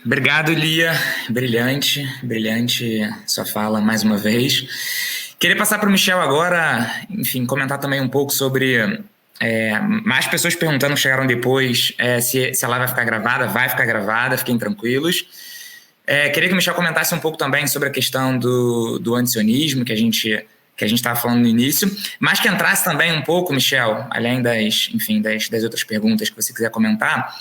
Obrigado, Lia. Brilhante, brilhante sua fala mais uma vez. Queria passar para o Michel agora, enfim, comentar também um pouco sobre... mais pessoas perguntando, chegaram depois, se a live vai ficar gravada, fiquem tranquilos. Queria que o Michel comentasse um pouco também sobre a questão do antisionismo, que a gente estava falando no início, mas que entrasse também um pouco, Michel, além das outras perguntas que você quiser comentar,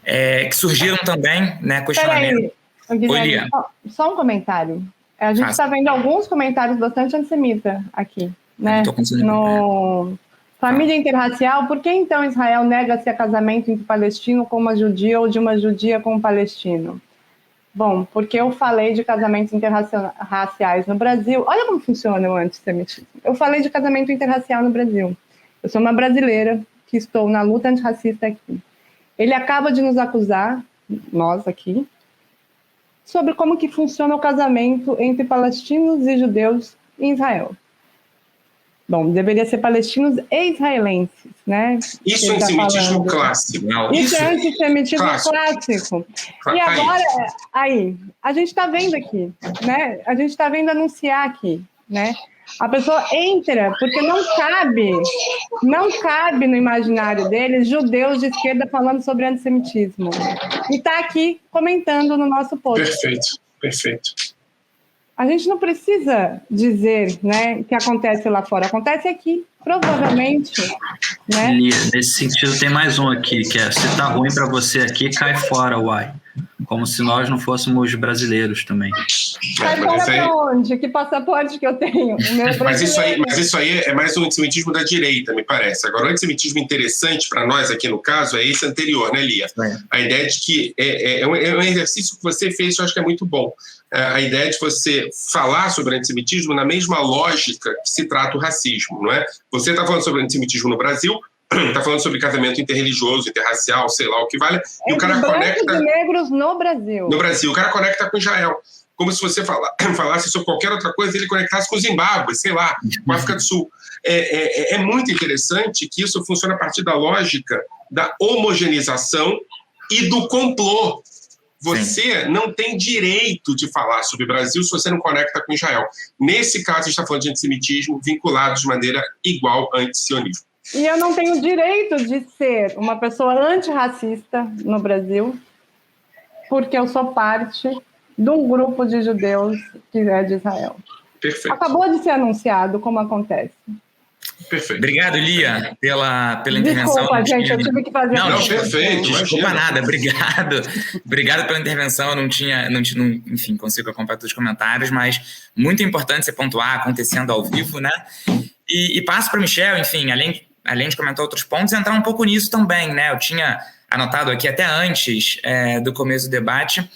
que surgiram também, né, questionamentos. Guilherme, só um comentário. A gente está vendo alguns comentários bastante antissemitas aqui, né? No Família Interracial, por que então Israel nega-se a casamento entre palestino com uma judia ou de uma judia com um palestino? Bom, porque eu falei de casamentos interraciais no Brasil. Olha como funciona o antissemitismo. Eu falei de casamento interracial no Brasil. Eu sou uma brasileira que estou na luta antirracista aqui. Ele acaba de nos acusar, nós aqui, sobre como que funciona o casamento entre palestinos e judeus em Israel. Bom, deveria ser palestinos e israelenses, né? Isso é antissemitismo clássico. Isso é antissemitismo clássico. E agora, aí, a gente está vendo aqui, né? A gente está vendo anunciar aqui, né? A pessoa entra, porque não cabe no imaginário deles judeus de esquerda falando sobre antissemitismo. E está aqui comentando no nosso post. Perfeito. a gente não precisa dizer, né, que acontece lá fora, acontece aqui, provavelmente, né? Lia, nesse sentido tem mais um aqui, que é: se tá ruim para você aqui, cai fora, uai. Como se nós não fôssemos brasileiros também. Cai fora para onde? Que passaporte que eu tenho? Mas isso aí é mais um antissemitismo da direita, me parece. Agora, o antissemitismo interessante para nós aqui no caso é esse anterior, né, Lia? A ideia de que é um exercício que você fez, eu acho que é muito bom. A ideia de você falar sobre antissemitismo na mesma lógica que se trata o racismo, não é? Você está falando sobre antissemitismo no Brasil, está falando sobre casamento interreligioso, interracial, sei lá o que vale, e o cara conecta... de negros no Brasil. No Brasil, o cara conecta com Israel. Como se você falasse sobre qualquer outra coisa, ele conectasse com o Zimbábue, sei lá, com a África do Sul. É muito interessante que isso funciona a partir da lógica da homogeneização e do complô. Você não tem direito de falar sobre o Brasil se você não conecta com Israel. Nesse caso, a gente está falando de antissemitismo vinculado de maneira igual ao antisionismo. E eu não tenho direito de ser uma pessoa antirracista no Brasil, porque eu sou parte de um grupo de judeus que é de Israel. Perfeito. Acabou de ser anunciado como acontece. Perfeito. Obrigado, Lia, pela intervenção. Desculpa, gente, eu tive que fazer... Não, perfeito. Desculpa nada, obrigado. Obrigado pela intervenção, eu enfim, consigo acompanhar todos os comentários, mas muito importante você pontuar, acontecendo ao vivo, né? E passo para o Michel, enfim, além de comentar outros pontos, entrar um pouco nisso também, né? Eu tinha anotado aqui até antes do começo do debate,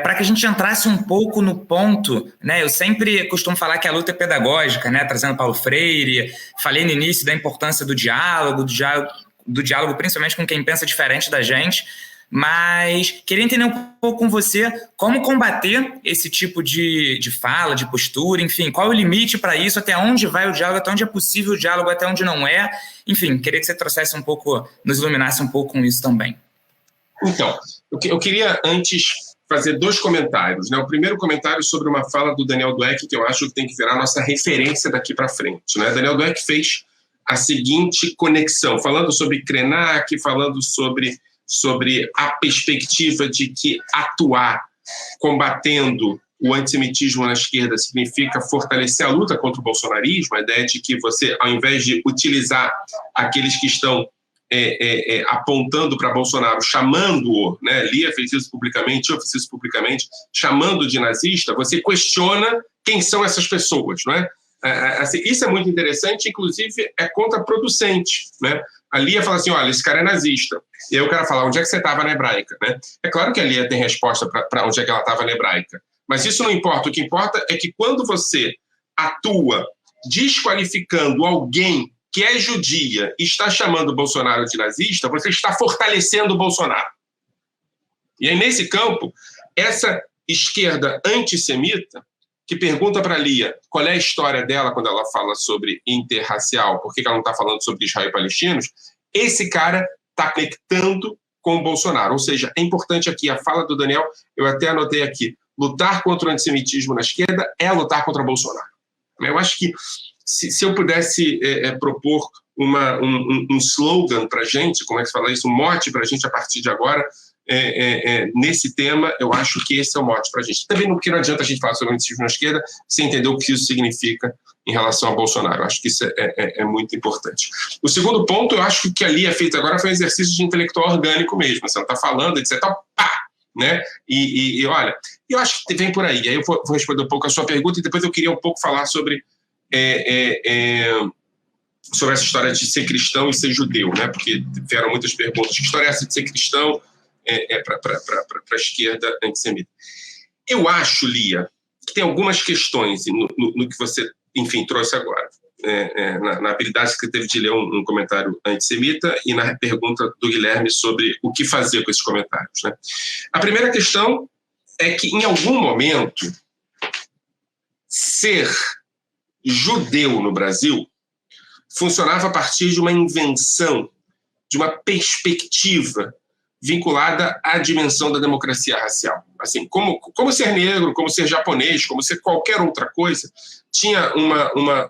para que a gente entrasse um pouco no ponto, né? Eu sempre costumo falar que a luta é pedagógica, né? Trazendo Paulo Freire, falei no início da importância do diálogo principalmente com quem pensa diferente da gente, mas queria entender um pouco com você como combater esse tipo de fala, de postura, enfim, qual é o limite para isso, até onde vai o diálogo, até onde é possível o diálogo, até onde não é, enfim, queria que você trouxesse um pouco, nos iluminasse um pouco com isso também. Então, eu queria antes fazer 2 comentários, né? O primeiro comentário sobre uma fala do Daniel Dweck, que eu acho que tem que virar nossa referência daqui para frente, né? Daniel Dweck fez a seguinte conexão, falando sobre Krenak, falando sobre a perspectiva de que atuar combatendo o antissemitismo na esquerda significa fortalecer a luta contra o bolsonarismo, a ideia de que você, ao invés de utilizar aqueles que estão apontando para Bolsonaro, chamando-o, né, Lia fez isso publicamente, eu fiz isso publicamente, chamando de nazista, você questiona quem são essas pessoas, não é? Assim, isso é muito interessante, inclusive é contraproducente, né? A Lia fala assim, olha, esse cara é nazista. E aí o cara fala, onde é que você estava na hebraica? Né? É claro que a Lia tem resposta para onde é que ela estava na hebraica. Mas isso não importa. O que importa é que quando você atua desqualificando alguém que é judia e está chamando o Bolsonaro de nazista, você está fortalecendo o Bolsonaro. E aí, nesse campo, essa esquerda antissemita, que pergunta para a Lia qual é a história dela quando ela fala sobre interracial, por que ela não está falando sobre Israel e palestinos, esse cara está conectando com o Bolsonaro. Ou seja, é importante aqui a fala do Daniel, eu até anotei aqui, lutar contra o antissemitismo na esquerda é lutar contra o Bolsonaro. Eu acho que se eu pudesse propor um slogan para a gente, como é que se fala isso, um mote para a gente a partir de agora, nesse tema, eu acho que esse é o mote para a gente. Também porque não adianta a gente falar sobre o antissemitismo na esquerda sem entender o que isso significa em relação a Bolsonaro. Eu acho que isso é muito importante. O segundo ponto, eu acho que o que a Lia fez agora foi um exercício de intelectual orgânico mesmo. Você não está falando, etc. Pá! Né? E olha, eu acho que vem por aí. Aí eu vou responder um pouco a sua pergunta e depois eu queria um pouco falar sobre essa história de ser cristão e ser judeu, né? Porque vieram muitas perguntas. Que história é essa de ser cristão para a esquerda antissemita? Eu acho, Lia, que tem algumas questões no que você, enfim, trouxe agora. Na habilidade que você teve de ler um comentário antissemita e na pergunta do Guilherme sobre o que fazer com esses comentários, né? A primeira questão é que, em algum momento, ser judeu no Brasil funcionava a partir de uma invenção, de uma perspectiva vinculada à dimensão da democracia racial. Assim, como ser negro, como ser japonês, como ser qualquer outra coisa, tinha uma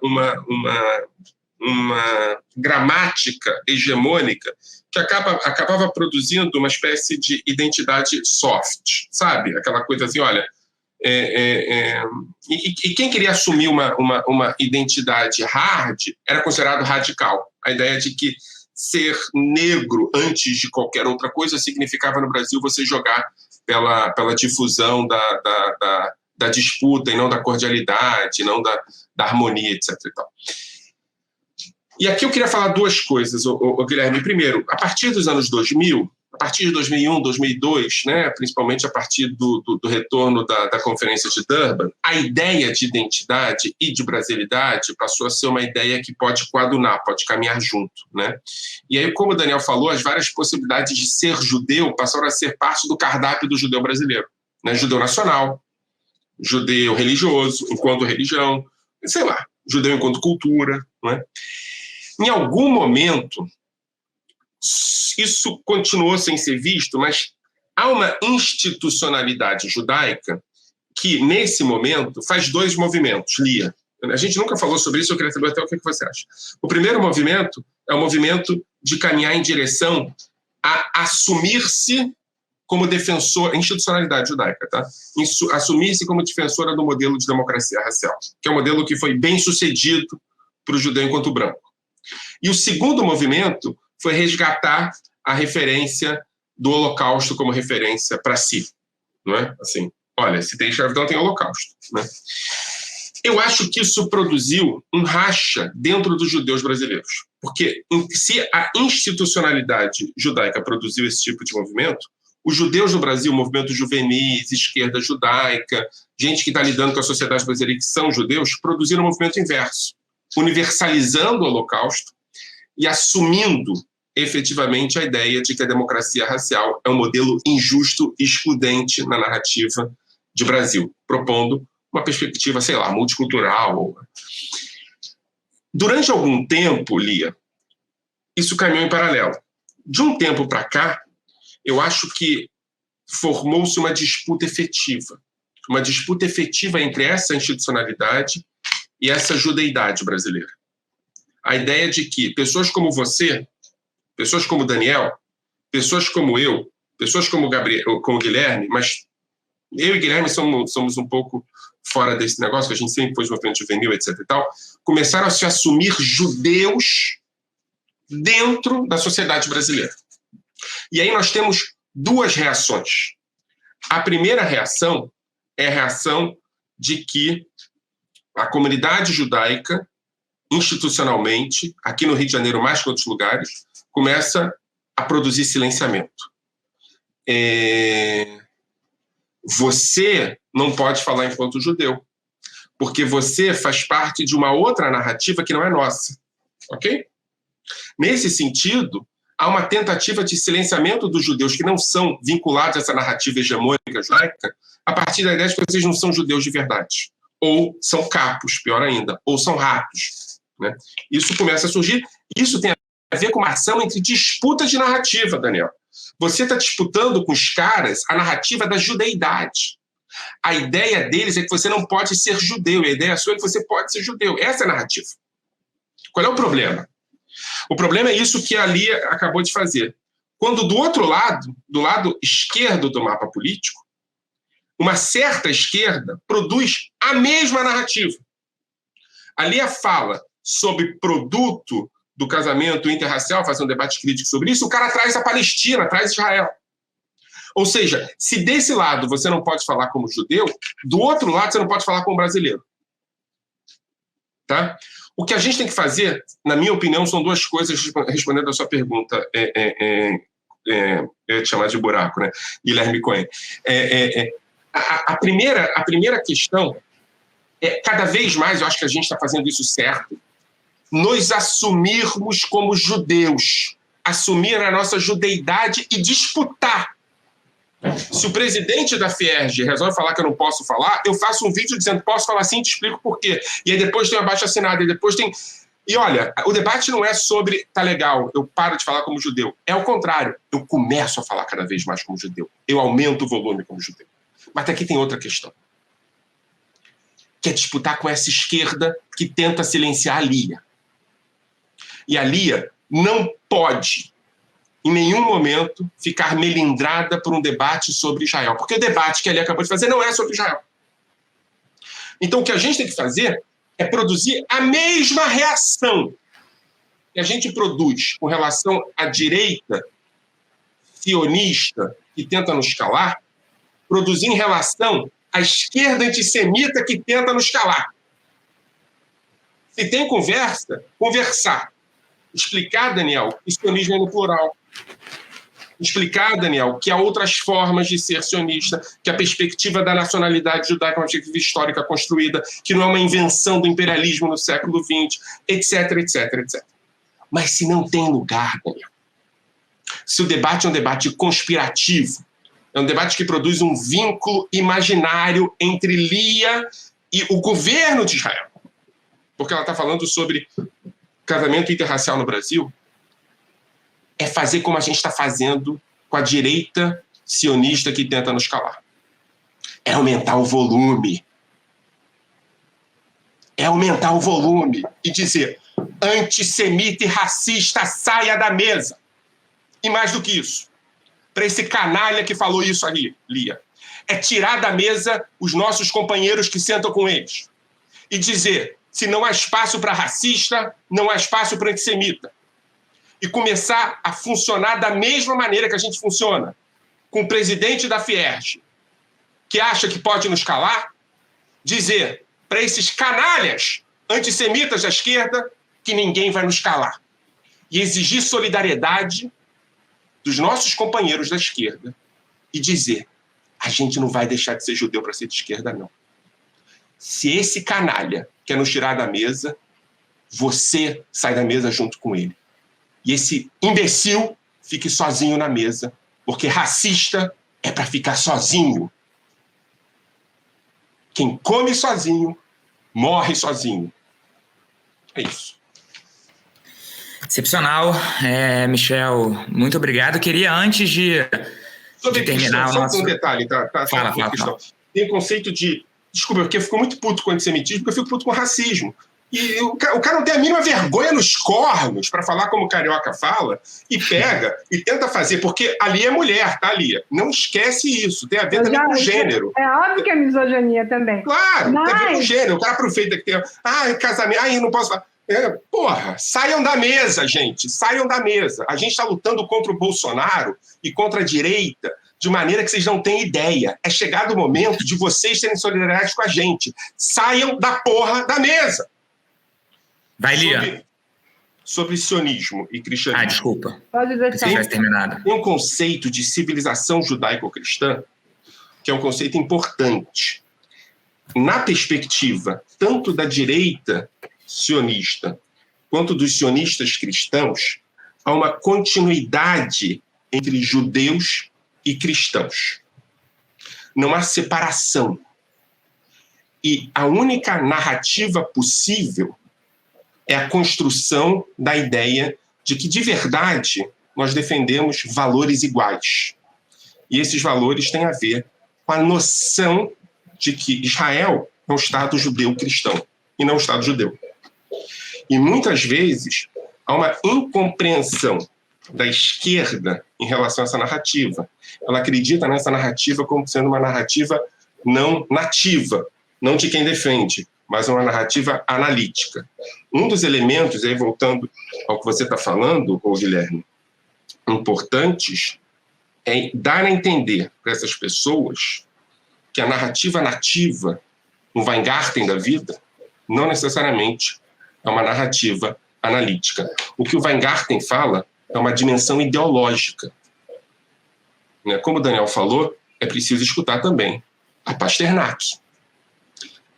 gramática hegemônica que acabava produzindo uma espécie de identidade soft, sabe? Aquela coisa assim, olha, E quem queria assumir uma identidade hard era considerado radical. A ideia de que ser negro antes de qualquer outra coisa significava no Brasil você jogar pela difusão da disputa e não da cordialidade, não da harmonia, etc. E aqui eu queria falar duas coisas, Guilherme. Primeiro, a partir dos anos 2000, a partir de 2001, 2002, né, principalmente a partir do retorno da Conferência de Durban, a ideia de identidade e de brasilidade passou a ser uma ideia que pode coadunar, pode caminhar junto, né? E aí, como o Daniel falou, as várias possibilidades de ser judeu passaram a ser parte do cardápio do judeu brasileiro, né? Judeu nacional, judeu religioso, enquanto religião, sei lá, judeu enquanto cultura, né? Em algum momento, isso continuou sem ser visto, mas há uma institucionalidade judaica que, nesse momento, faz dois movimentos, Lia. A gente nunca falou sobre isso, eu queria saber até o que você acha. O primeiro movimento é o movimento de caminhar em direção a assumir-se como defensor, institucionalidade judaica, tá? Assumir-se como defensora do modelo de democracia racial, que é um modelo que foi bem sucedido para o judeu enquanto branco. E o segundo movimento foi resgatar a referência do Holocausto como referência para si, não é? Assim, olha, se tem escravidão, tem Holocausto, né? Eu acho que isso produziu um racha dentro dos judeus brasileiros, porque se a institucionalidade judaica produziu esse tipo de movimento, os judeus no Brasil, movimento juvenis, esquerda judaica, gente que está lidando com a sociedade brasileira que são judeus, produziram um movimento inverso, universalizando o Holocausto e assumindo efetivamente a ideia de que a democracia racial é um modelo injusto e excludente na narrativa de Brasil, propondo uma perspectiva, sei lá, multicultural. Durante algum tempo, Lia, isso caminhou em paralelo. De um tempo para cá, eu acho que formou-se uma disputa efetiva entre essa institucionalidade e essa judeidade brasileira. A ideia de que pessoas como você, pessoas como Daniel, pessoas como eu, pessoas como como Guilherme, mas eu e Guilherme somos um pouco fora desse negócio, que a gente sempre foi de movimento juvenil, etc. e tal, começaram a se assumir judeus dentro da sociedade brasileira. E aí nós temos duas reações. A primeira reação é a reação de que a comunidade judaica, institucionalmente, aqui no Rio de Janeiro mais que em outros lugares, começa a produzir silenciamento. Você não pode falar enquanto judeu, porque você faz parte de uma outra narrativa que não é nossa, ok? Nesse sentido, há uma tentativa de silenciamento dos judeus que não são vinculados a essa narrativa hegemônica judaica, a partir da ideia de que vocês não são judeus de verdade, ou são capos, pior ainda, ou são ratos, né? Isso começa a surgir, isso tem a ver com uma ação entre disputas de narrativa, Daniel. Você está disputando com os caras a narrativa da judeidade. A ideia deles é que você não pode ser judeu, e a ideia sua é que você pode ser judeu. Essa é a narrativa. Qual é o problema? O problema é isso que a Lia acabou de fazer. Quando do outro lado, do lado esquerdo do mapa político, uma certa esquerda produz a mesma narrativa. A Lia fala sobre produto do casamento interracial, faz um debate crítico sobre isso, o cara traz a Palestina, traz Israel. Ou seja, se desse lado você não pode falar como judeu, do outro lado você não pode falar como brasileiro. Tá? O que a gente tem que fazer, na minha opinião, são duas coisas, respondendo a sua pergunta. Eu ia te chamar de buraco, né? Guilherme Cohen. A primeira questão é, cada vez mais, eu acho que a gente está fazendo isso certo, nos assumirmos como judeus, assumir a nossa judeidade e disputar. Se o presidente da FIERJ resolve falar que eu não posso falar, eu faço um vídeo dizendo posso falar sim, te explico por quê. E aí depois tem o abaixo-assinado, e depois tem... E olha, o debate não é sobre tá legal, eu paro de falar como judeu. É o contrário, eu começo a falar cada vez mais como judeu. Eu aumento o volume como judeu. Mas aqui tem outra questão, que é disputar com essa esquerda que tenta silenciar a Lia. E a Lia não pode, em nenhum momento, ficar melindrada por um debate sobre Israel. Porque o debate que a Lia acabou de fazer não é sobre Israel. Então, o que a gente tem que fazer é produzir a mesma reação que a gente produz com relação à direita sionista que tenta nos calar, produzir em relação à esquerda antissemita que tenta nos calar. Se tem conversa, conversar. Explicar, Daniel, que sionismo é no plural. Explicar, Daniel, que há outras formas de ser sionista, que a perspectiva da nacionalidade judaica é uma perspectiva histórica construída, que não é uma invenção do imperialismo no século XX, etc, etc, etc. Mas se não tem lugar, Daniel, se o debate é um debate conspirativo, é um debate que produz um vínculo imaginário entre Lia e o governo de Israel, porque ela está falando sobre casamento interracial no Brasil, é fazer como a gente está fazendo com a direita sionista que tenta nos calar. É aumentar o volume. É aumentar o volume e dizer: antissemita e racista, saia da mesa. E mais do que isso, para esse canalha que falou isso ali, Lia, é tirar da mesa os nossos companheiros que sentam com eles e dizer: se não há espaço para racista, não há espaço para antissemita. E começar a funcionar da mesma maneira que a gente funciona, com o presidente da Fierj, que acha que pode nos calar, dizer para esses canalhas antissemitas da esquerda que ninguém vai nos calar. E exigir solidariedade dos nossos companheiros da esquerda e dizer: a gente não vai deixar de ser judeu para ser de esquerda, não. Se esse canalha quer nos tirar da mesa, você sai da mesa junto com ele. E esse imbecil fique sozinho na mesa, porque racista é para ficar sozinho. Quem come sozinho, morre sozinho. É isso. Excepcional. Michel, muito obrigado. Queria, antes de terminar... Só um detalhe, tá? Fala. Tem o conceito de... Desculpa, porque eu fico muito puto com o antissemitismo, porque eu fico puto com o racismo. E o cara não tem a mínima vergonha nos cornos para falar como o carioca fala, e pega e tenta fazer, porque ali é mulher, tá, Lia? Não esquece isso, tem a ver também com gênero. É óbvio que é misoginia também. Claro, tem a ver com gênero. O cara aproveita que tem... casamento, não posso falar. Porra, saiam da mesa, gente, saiam da mesa. A gente está lutando contra o Bolsonaro e contra a direita de maneira que vocês não têm ideia. É chegado o momento de vocês serem solidários com a gente. Saiam da porra da mesa. Vai, Lia. Sobre sionismo e cristianismo. Desculpa. Pode deixar. Se tivesse terminado. Tem um conceito de civilização judaico-cristã que é um conceito importante. Na perspectiva tanto da direita sionista quanto dos sionistas cristãos, há uma continuidade entre judeus e cristãos. Não há separação. E a única narrativa possível é a construção da ideia de que, de verdade, nós defendemos valores iguais. E esses valores têm a ver com a noção de que Israel é um Estado judeu-cristão e não um Estado judeu. E muitas vezes há uma incompreensão da esquerda em relação a essa narrativa. Ela acredita nessa narrativa como sendo uma narrativa não nativa, não de quem defende, mas uma narrativa analítica. Um dos elementos, aí voltando ao que você está falando, Guilherme, importantes, é dar a entender para essas pessoas que a narrativa nativa, no Weingarten da vida, não necessariamente é uma narrativa analítica. O que o Weingarten fala é uma dimensão ideológica. Como o Daniel falou, é preciso escutar também a Pasternak,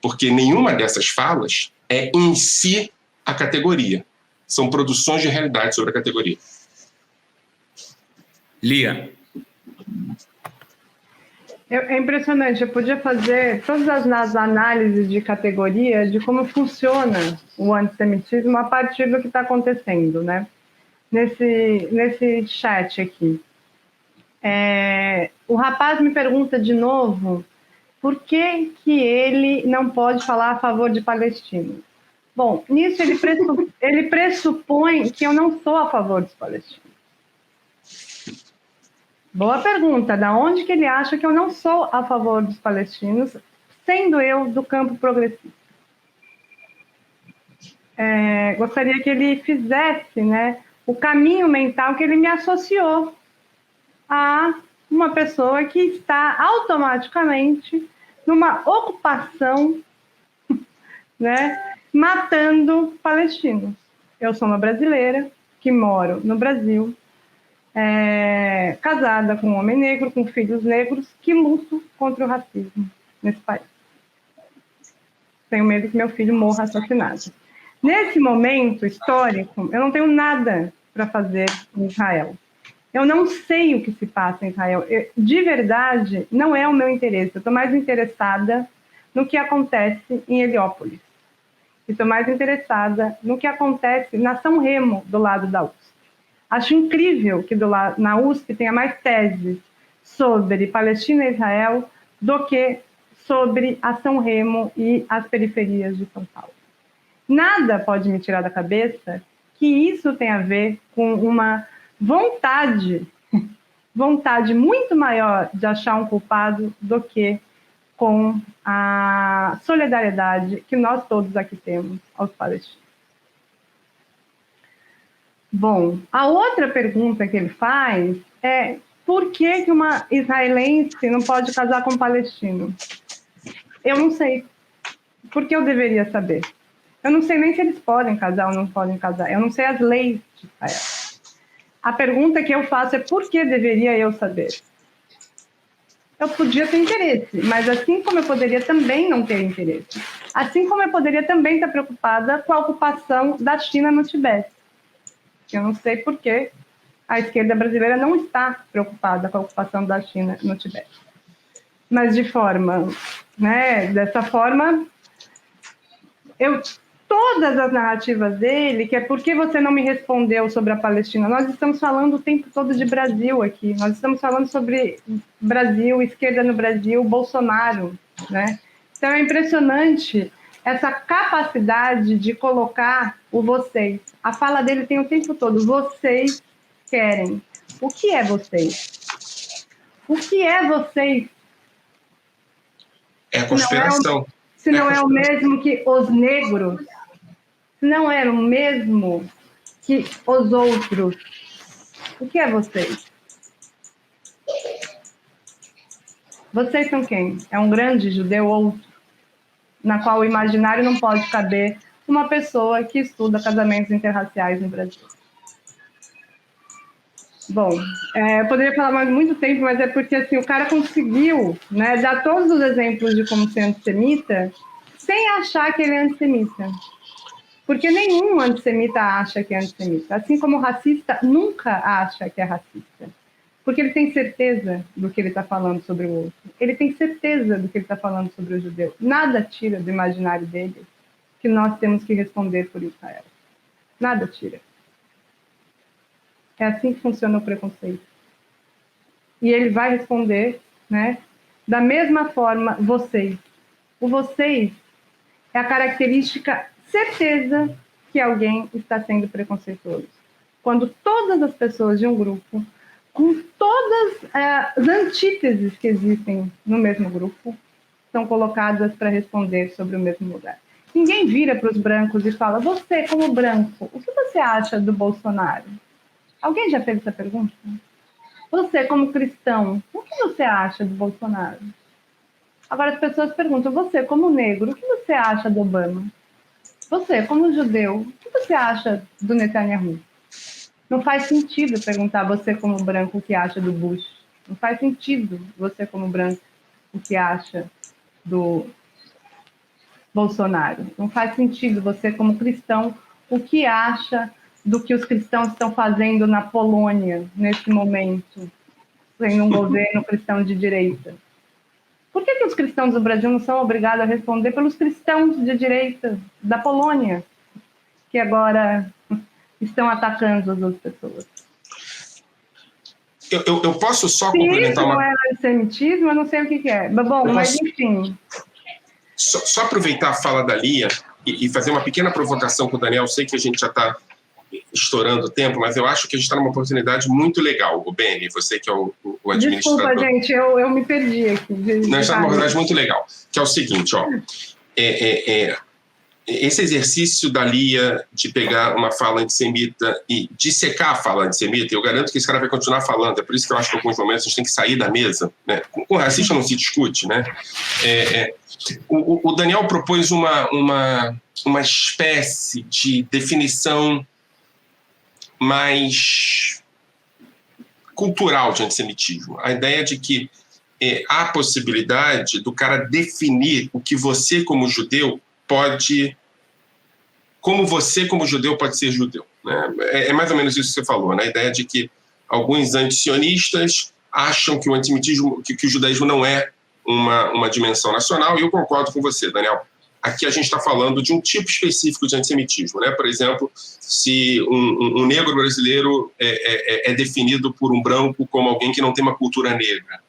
porque nenhuma dessas falas é em si a categoria. São produções de realidade sobre a categoria. Lia. É impressionante, eu podia fazer todas as análises de categoria de como funciona o antissemitismo a partir do que está acontecendo, né? Nesse chat aqui. O rapaz me pergunta de novo por que ele não pode falar a favor de palestinos. Bom, nisso ele pressupõe que eu não sou a favor dos palestinos. Boa pergunta. Da onde que ele acha que eu não sou a favor dos palestinos, sendo eu do campo progressista. Gostaria que ele fizesse, né, o caminho mental que ele me associou a uma pessoa que está automaticamente numa ocupação, né, matando palestinos. Eu sou uma brasileira que moro no Brasil, casada com um homem negro, com filhos negros, que luto contra o racismo nesse país. Tenho medo que meu filho morra assassinado. Nesse momento histórico, eu não tenho nada para fazer em Israel. Eu não sei o que se passa em Israel. De verdade, não é o meu interesse. Eu estou mais interessada no que acontece em Heliópolis. Estou mais interessada no que acontece na São Remo, do lado da USP. Acho incrível que na USP tenha mais teses sobre Palestina e Israel do que sobre a São Remo e as periferias de São Paulo. Nada pode me tirar da cabeça que isso tem a ver com uma vontade muito maior de achar um culpado do que com a solidariedade que nós todos aqui temos aos palestinos. Bom, a outra pergunta que ele faz é por que uma israelense não pode casar com um palestino? Eu não sei. Por que eu deveria saber? Eu não sei nem se eles podem casar ou não podem casar. Eu não sei as leis de Israel. A pergunta que eu faço é por que deveria eu saber? Eu podia ter interesse, mas assim como eu poderia também não ter interesse. Assim como eu poderia também estar preocupada com a ocupação da China no Tibete. Eu não sei por que a esquerda brasileira não está preocupada com a ocupação da China no Tibete. Mas dessa forma, todas as narrativas dele, que é por que você não me respondeu sobre a Palestina? Nós estamos falando o tempo todo de Brasil aqui, nós estamos falando sobre Brasil, esquerda no Brasil, Bolsonaro, né? Então é impressionante essa capacidade de colocar o vocês. A fala dele tem o tempo todo, vocês querem. O que é vocês? O que é vocês? É conspiração. Se não é o mesmo que os negros, se não é o mesmo que os outros, o que é vocês? Vocês são quem? É um grande judeu outro, na qual o imaginário não pode caber uma pessoa que estuda casamentos interraciais no Brasil. Bom, eu poderia falar mais muito tempo, mas é porque assim, o cara conseguiu, né, dar todos os exemplos de como ser antissemita sem achar que ele é antissemita. Porque nenhum antissemita acha que é antissemita. Assim como o racista nunca acha que é racista. Porque ele tem certeza do que ele está falando sobre o outro. Ele tem certeza do que ele está falando sobre o judeu. Nada tira do imaginário dele que nós temos que responder por Israel. Nada tira. É assim que funciona o preconceito. E ele vai responder, né, da mesma forma, vocês. O vocês é a característica certeza que alguém está sendo preconceituoso. Quando todas as pessoas de um grupo, com todas as antíteses que existem no mesmo grupo, são colocadas para responder sobre o mesmo lugar. Ninguém vira para os brancos e fala, você como branco, o que você acha do Bolsonaro? Alguém já fez essa pergunta? Você, como cristão, o que você acha do Bolsonaro? Agora as pessoas perguntam, você, como negro, o que você acha do Obama? Você, como judeu, o que você acha do Netanyahu? Não faz sentido perguntar você, como branco, o que acha do Bush. Não faz sentido você, como branco, o que acha do Bolsonaro. Não faz sentido você, como cristão, o que acha do que os cristãos estão fazendo na Polônia, nesse momento, sendo um governo cristão de direita. Por que os cristãos do Brasil não são obrigados a responder pelos cristãos de direita da Polônia, que agora estão atacando as outras pessoas? Eu posso só complementar isso não é antissemitismo, eu não sei o que é. Bom, mas enfim. Só aproveitar a fala da Lia e fazer uma pequena provocação com o Daniel. Eu sei que a gente já está estourando o tempo, mas eu acho que a gente está numa oportunidade muito legal, o Beni, você que é o administrador. Desculpa, gente, eu me perdi aqui. Nós estamos numa oportunidade muito legal, que é o seguinte, ó, esse exercício da Lia de pegar uma fala antissemita e dissecar a fala antissemita, eu garanto que esse cara vai continuar falando, é por isso que eu acho que em alguns momentos a gente tem que sair da mesa, né? Com racista não se discute, né? O Daniel propôs uma espécie de definição mais cultural de antissemitismo. A ideia de que há a possibilidade do cara definir o que você, como judeu, pode... Como você, como judeu, pode ser judeu. Né? É mais ou menos isso que você falou, né? A ideia de que alguns antisionistas acham que o antissemitismo, que o judaísmo não é uma dimensão nacional, e eu concordo com você, Daniel. Aqui a gente está falando de um tipo específico de antissemitismo, né? Por exemplo, se um negro brasileiro é definido por um branco como alguém que não tem uma cultura negra,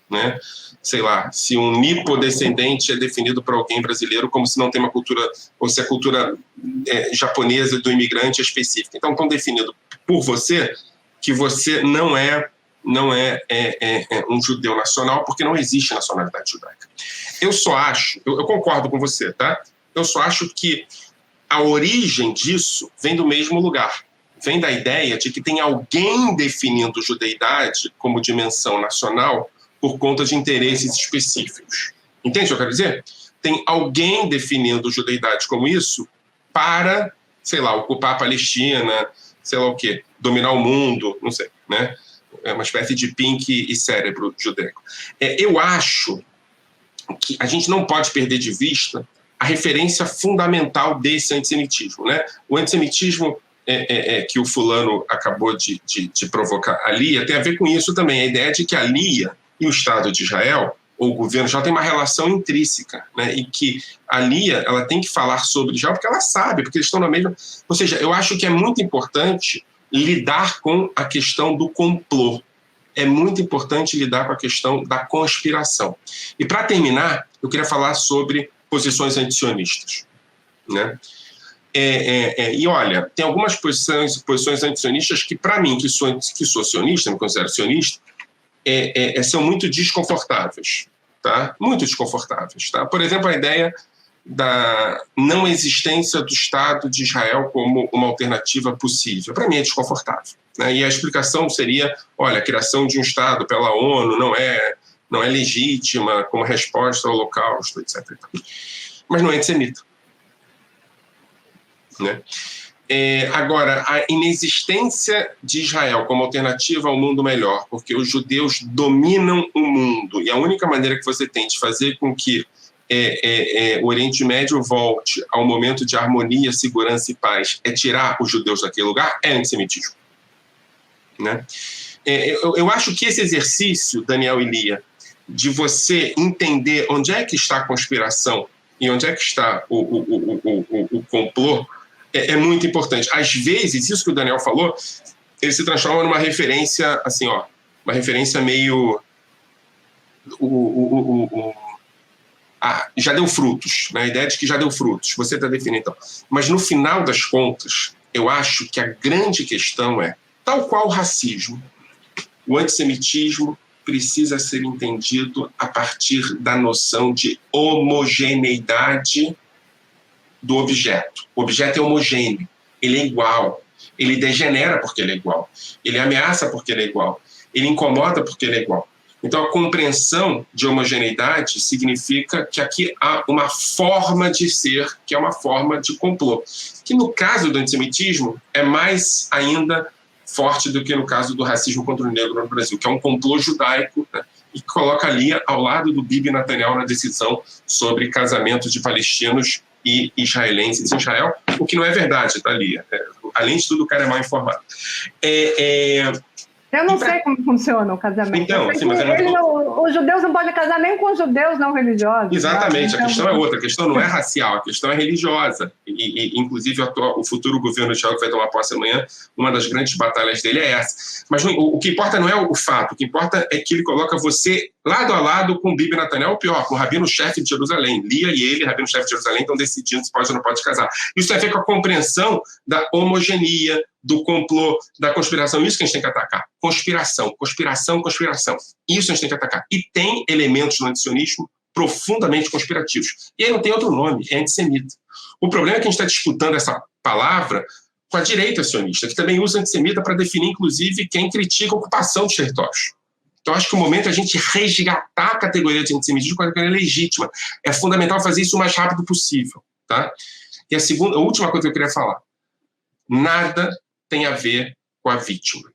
né? Sei lá, se um nipodescendente é definido por alguém brasileiro como se não tem uma cultura, ou se a cultura japonesa do imigrante é específica. Então, estão definindo por você que você não é um judeu nacional, porque não existe nacionalidade judaica. Eu só acho, eu concordo com você, tá? Eu só acho que a origem disso vem do mesmo lugar. Vem da ideia de que tem alguém definindo judeidade como dimensão nacional por conta de interesses específicos. Entende o que eu quero dizer? Tem alguém definindo judeidade como isso para, sei lá, ocupar a Palestina, sei lá o quê, dominar o mundo, não sei, né? É uma espécie de Pink e cérebro judaico. Eu acho que a gente não pode perder de vista a referência fundamental desse antissemitismo, né? O antissemitismo que o fulano acabou de provocar a Lia tem a ver com isso também, a ideia de que a Lia e o Estado de Israel, ou o governo já tem uma relação intrínseca, né? E que a Lia ela tem que falar sobre Israel porque ela sabe, porque eles estão na mesma... Ou seja, eu acho que é muito importante lidar com a questão do complô. É muito importante lidar com a questão da conspiração. E, para terminar, eu queria falar sobre posições antisionistas, né? E, olha, tem algumas posições antisionistas que, para mim, que sou sionista, me considero sionista, são muito desconfortáveis, tá? Muito desconfortáveis, tá? Por exemplo, a ideia da não existência do Estado de Israel como uma alternativa possível. Para mim é desconfortável, né? E a explicação seria, olha, a criação de um Estado pela ONU não é legítima como resposta ao Holocausto, etc. Mas não é antissemita, né? Agora, a inexistência de Israel como alternativa ao mundo melhor, porque os judeus dominam o mundo, e a única maneira que você tem de fazer com que o Oriente Médio volte ao momento de harmonia, segurança e paz é tirar os judeus daquele lugar, é antissemitismo, né? Eu acho que esse exercício, Daniel e Lia, de você entender onde é que está a conspiração e onde é que está o complô, é muito importante. Às vezes, isso que o Daniel falou, ele se transforma numa referência, assim, ó, uma referência meio... já deu frutos, né? A ideia de que já deu frutos, você está definindo então. Mas no final das contas, eu acho que a grande questão é, tal qual o racismo, o antissemitismo precisa ser entendido a partir da noção de homogeneidade do objeto. O objeto é homogêneo, ele é igual, ele degenera porque ele é igual, ele ameaça porque ele é igual, ele incomoda porque ele é igual. Então, a compreensão de homogeneidade significa que aqui há uma forma de ser, que é uma forma de complô, que no caso do antissemitismo é mais ainda forte do que no caso do racismo contra o negro no Brasil, que é um complô judaico, né, e que coloca ali ao lado do Bibi Netanyahu na decisão sobre casamento de palestinos e israelenses em Israel, o que não é verdade, tá, Lia? Além de tudo, o cara é mal informado. Eu não sei como funciona o casamento. Então, sim, mas os judeus não podem casar nem com os judeus não religiosos. Exatamente, então, a questão é outra, a questão não é racial, a questão é religiosa. E inclusive, o futuro governo de Israel que vai tomar posse amanhã, uma das grandes batalhas dele é essa. Mas o que importa não é o fato, o que importa é que ele coloca você lado a lado com Bibi Netanyahu, ou pior, com o rabino-chefe de Jerusalém. Lia e ele, rabino-chefe de Jerusalém, estão decidindo se pode ou não pode casar. Isso tem a ver com a compreensão da homogeneia, do complô, da conspiração. Isso que a gente tem que atacar. Conspiração. Isso a gente tem que atacar. E tem elementos no antisionismo profundamente conspirativos. E aí não tem outro nome, é antissemita. O problema é que a gente está disputando essa palavra com a direita sionista, que também usa antissemita para definir, inclusive, quem critica a ocupação dos territórios. Então, acho que o momento é a gente resgatar a categoria de antissemitismo com a categoria legítima. É fundamental fazer isso o mais rápido possível. Tá? E a última coisa que eu queria falar. Nada tem a ver com a vítima.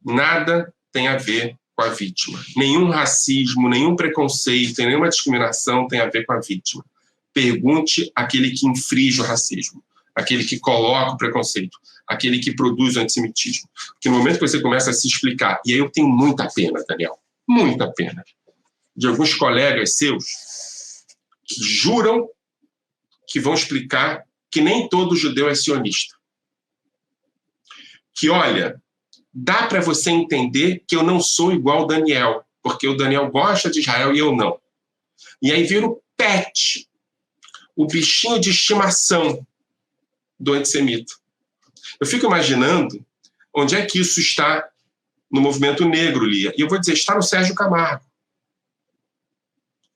Nada tem a ver com a vítima. Nenhum racismo, nenhum preconceito, nenhuma discriminação tem a ver com a vítima. Pergunte àquele que infringe o racismo, aquele que coloca o preconceito, aquele que produz o antissemitismo. Porque no momento que você começa a se explicar, e aí eu tenho muita pena, Daniel, muita pena, de alguns colegas seus que juram que vão explicar que nem todo judeu é sionista. Que, olha, dá para você entender que eu não sou igual ao Daniel, porque o Daniel gosta de Israel e eu não. E aí vira o pet, o bichinho de estimação do antissemita. Eu fico imaginando onde é que isso está no movimento negro, Lia. E eu vou dizer, está no Sérgio Camargo.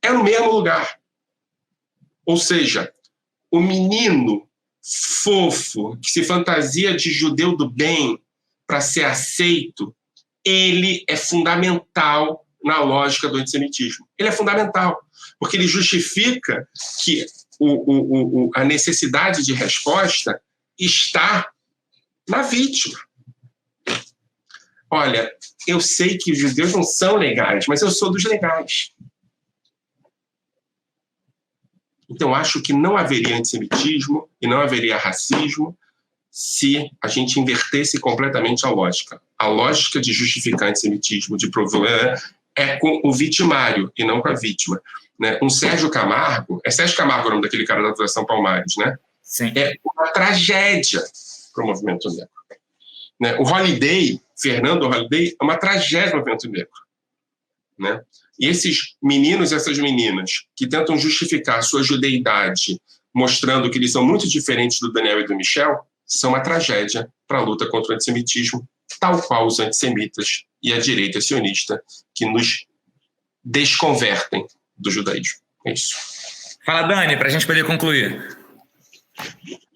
É no mesmo lugar. Ou seja, o menino fofo, que se fantasia de judeu do bem para ser aceito, ele é fundamental na lógica do antissemitismo. Ele é fundamental, porque ele justifica que a necessidade de resposta está na vítima. Olha, eu sei que os judeus não são legais, mas eu sou dos legais. Então, acho que não haveria antissemitismo e não haveria racismo se a gente invertesse completamente a lógica. A lógica de justificar antissemitismo, de provar, é com o vitimário e não com a vítima. Né? Um Sérgio Camargo, é Sérgio Camargo o nome daquele cara da Fundação Palmares, né? Sim. É uma tragédia para o movimento negro. Né? O Holiday, Fernando Holiday, é uma tragédia para o movimento negro. Né? E esses meninos e essas meninas que tentam justificar a sua judeidade, mostrando que eles são muito diferentes do Daniel e do Michel, são uma tragédia para a luta contra o antissemitismo, tal qual os antissemitas e a direita sionista que nos desconvertem do judaísmo. É isso. Fala, Dani, para a gente poder concluir.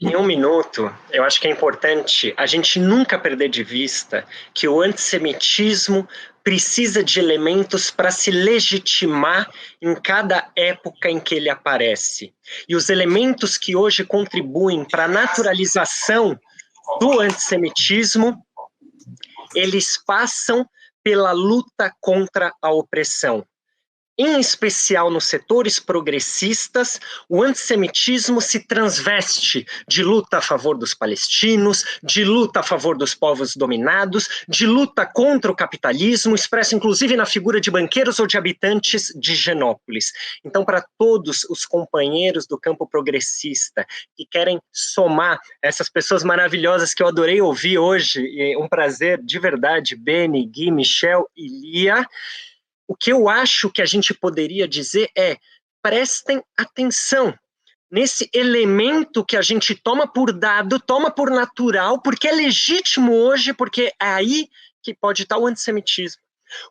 Em um minuto, eu acho que é importante a gente nunca perder de vista que o antissemitismo precisa de elementos para se legitimar em cada época em que ele aparece. E os elementos que hoje contribuem para a naturalização do antissemitismo, eles passam pela luta contra a opressão. Em especial nos setores progressistas, o antissemitismo se transveste de luta a favor dos palestinos, de luta a favor dos povos dominados, de luta contra o capitalismo, expresso inclusive na figura de banqueiros ou de habitantes de Genópolis. Então, para todos os companheiros do campo progressista que querem somar essas pessoas maravilhosas que eu adorei ouvir hoje, um prazer de verdade, Beni, Gui, Michel e Lia, o que eu acho que a gente poderia dizer é: prestem atenção nesse elemento que a gente toma por dado, toma por natural, porque é legítimo hoje, porque é aí que pode estar o antissemitismo.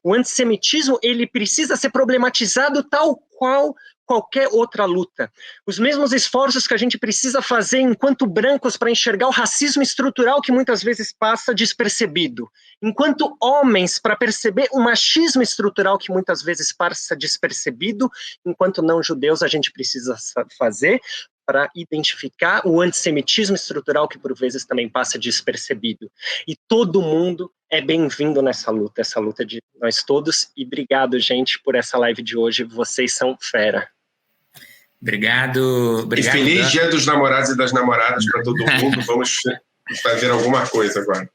O antissemitismo, ele precisa ser problematizado tal qual qualquer outra luta. Os mesmos esforços que a gente precisa fazer enquanto brancos para enxergar o racismo estrutural que muitas vezes passa despercebido. Enquanto homens para perceber o machismo estrutural que muitas vezes passa despercebido, enquanto não judeus a gente precisa fazer para identificar o antissemitismo estrutural que por vezes também passa despercebido. E todo mundo é bem-vindo nessa luta, essa luta de nós todos. E obrigado, gente, por essa live de hoje. Vocês são fera. Obrigado. E feliz Dia dos Namorados e das Namoradas para todo mundo. Vamos fazer alguma coisa agora.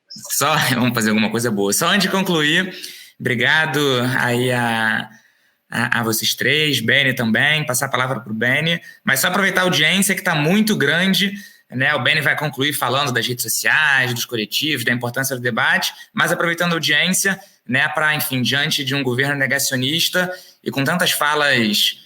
Vamos fazer alguma coisa boa. Só antes de concluir, obrigado aí a vocês três, Beni também, passar a palavra para o Beni, mas só aproveitar a audiência que está muito grande, né? O Beni vai concluir falando das redes sociais, dos coletivos, da importância do debate, mas aproveitando a audiência, né, para, enfim, diante de um governo negacionista e com tantas falas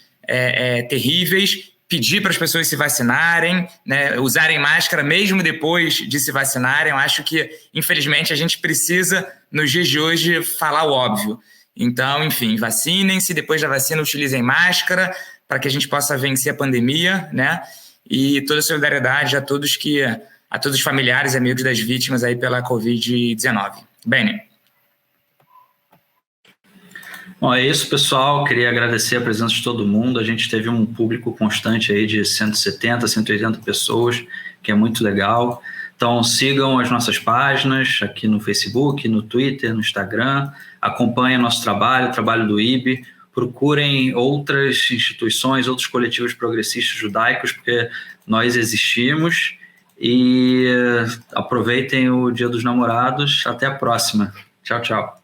terríveis, pedir para as pessoas se vacinarem, né, usarem máscara mesmo depois de se vacinarem. Eu acho que, infelizmente, a gente precisa, nos dias de hoje, falar o óbvio. Então, enfim, vacinem-se, depois da vacina utilizem máscara para que a gente possa vencer a pandemia, né? E toda a solidariedade a todos os familiares e amigos das vítimas aí pela Covid-19. Beni. Bom, é isso, pessoal. Queria agradecer a presença de todo mundo. A gente teve um público constante aí de 170, 180 pessoas, que é muito legal. Então, sigam as nossas páginas aqui no Facebook, no Twitter, no Instagram. Acompanhem nosso trabalho, o trabalho do IB. Procurem outras instituições, outros coletivos progressistas judaicos, porque nós existimos. E aproveitem o Dia dos Namorados. Até a próxima. Tchau, tchau.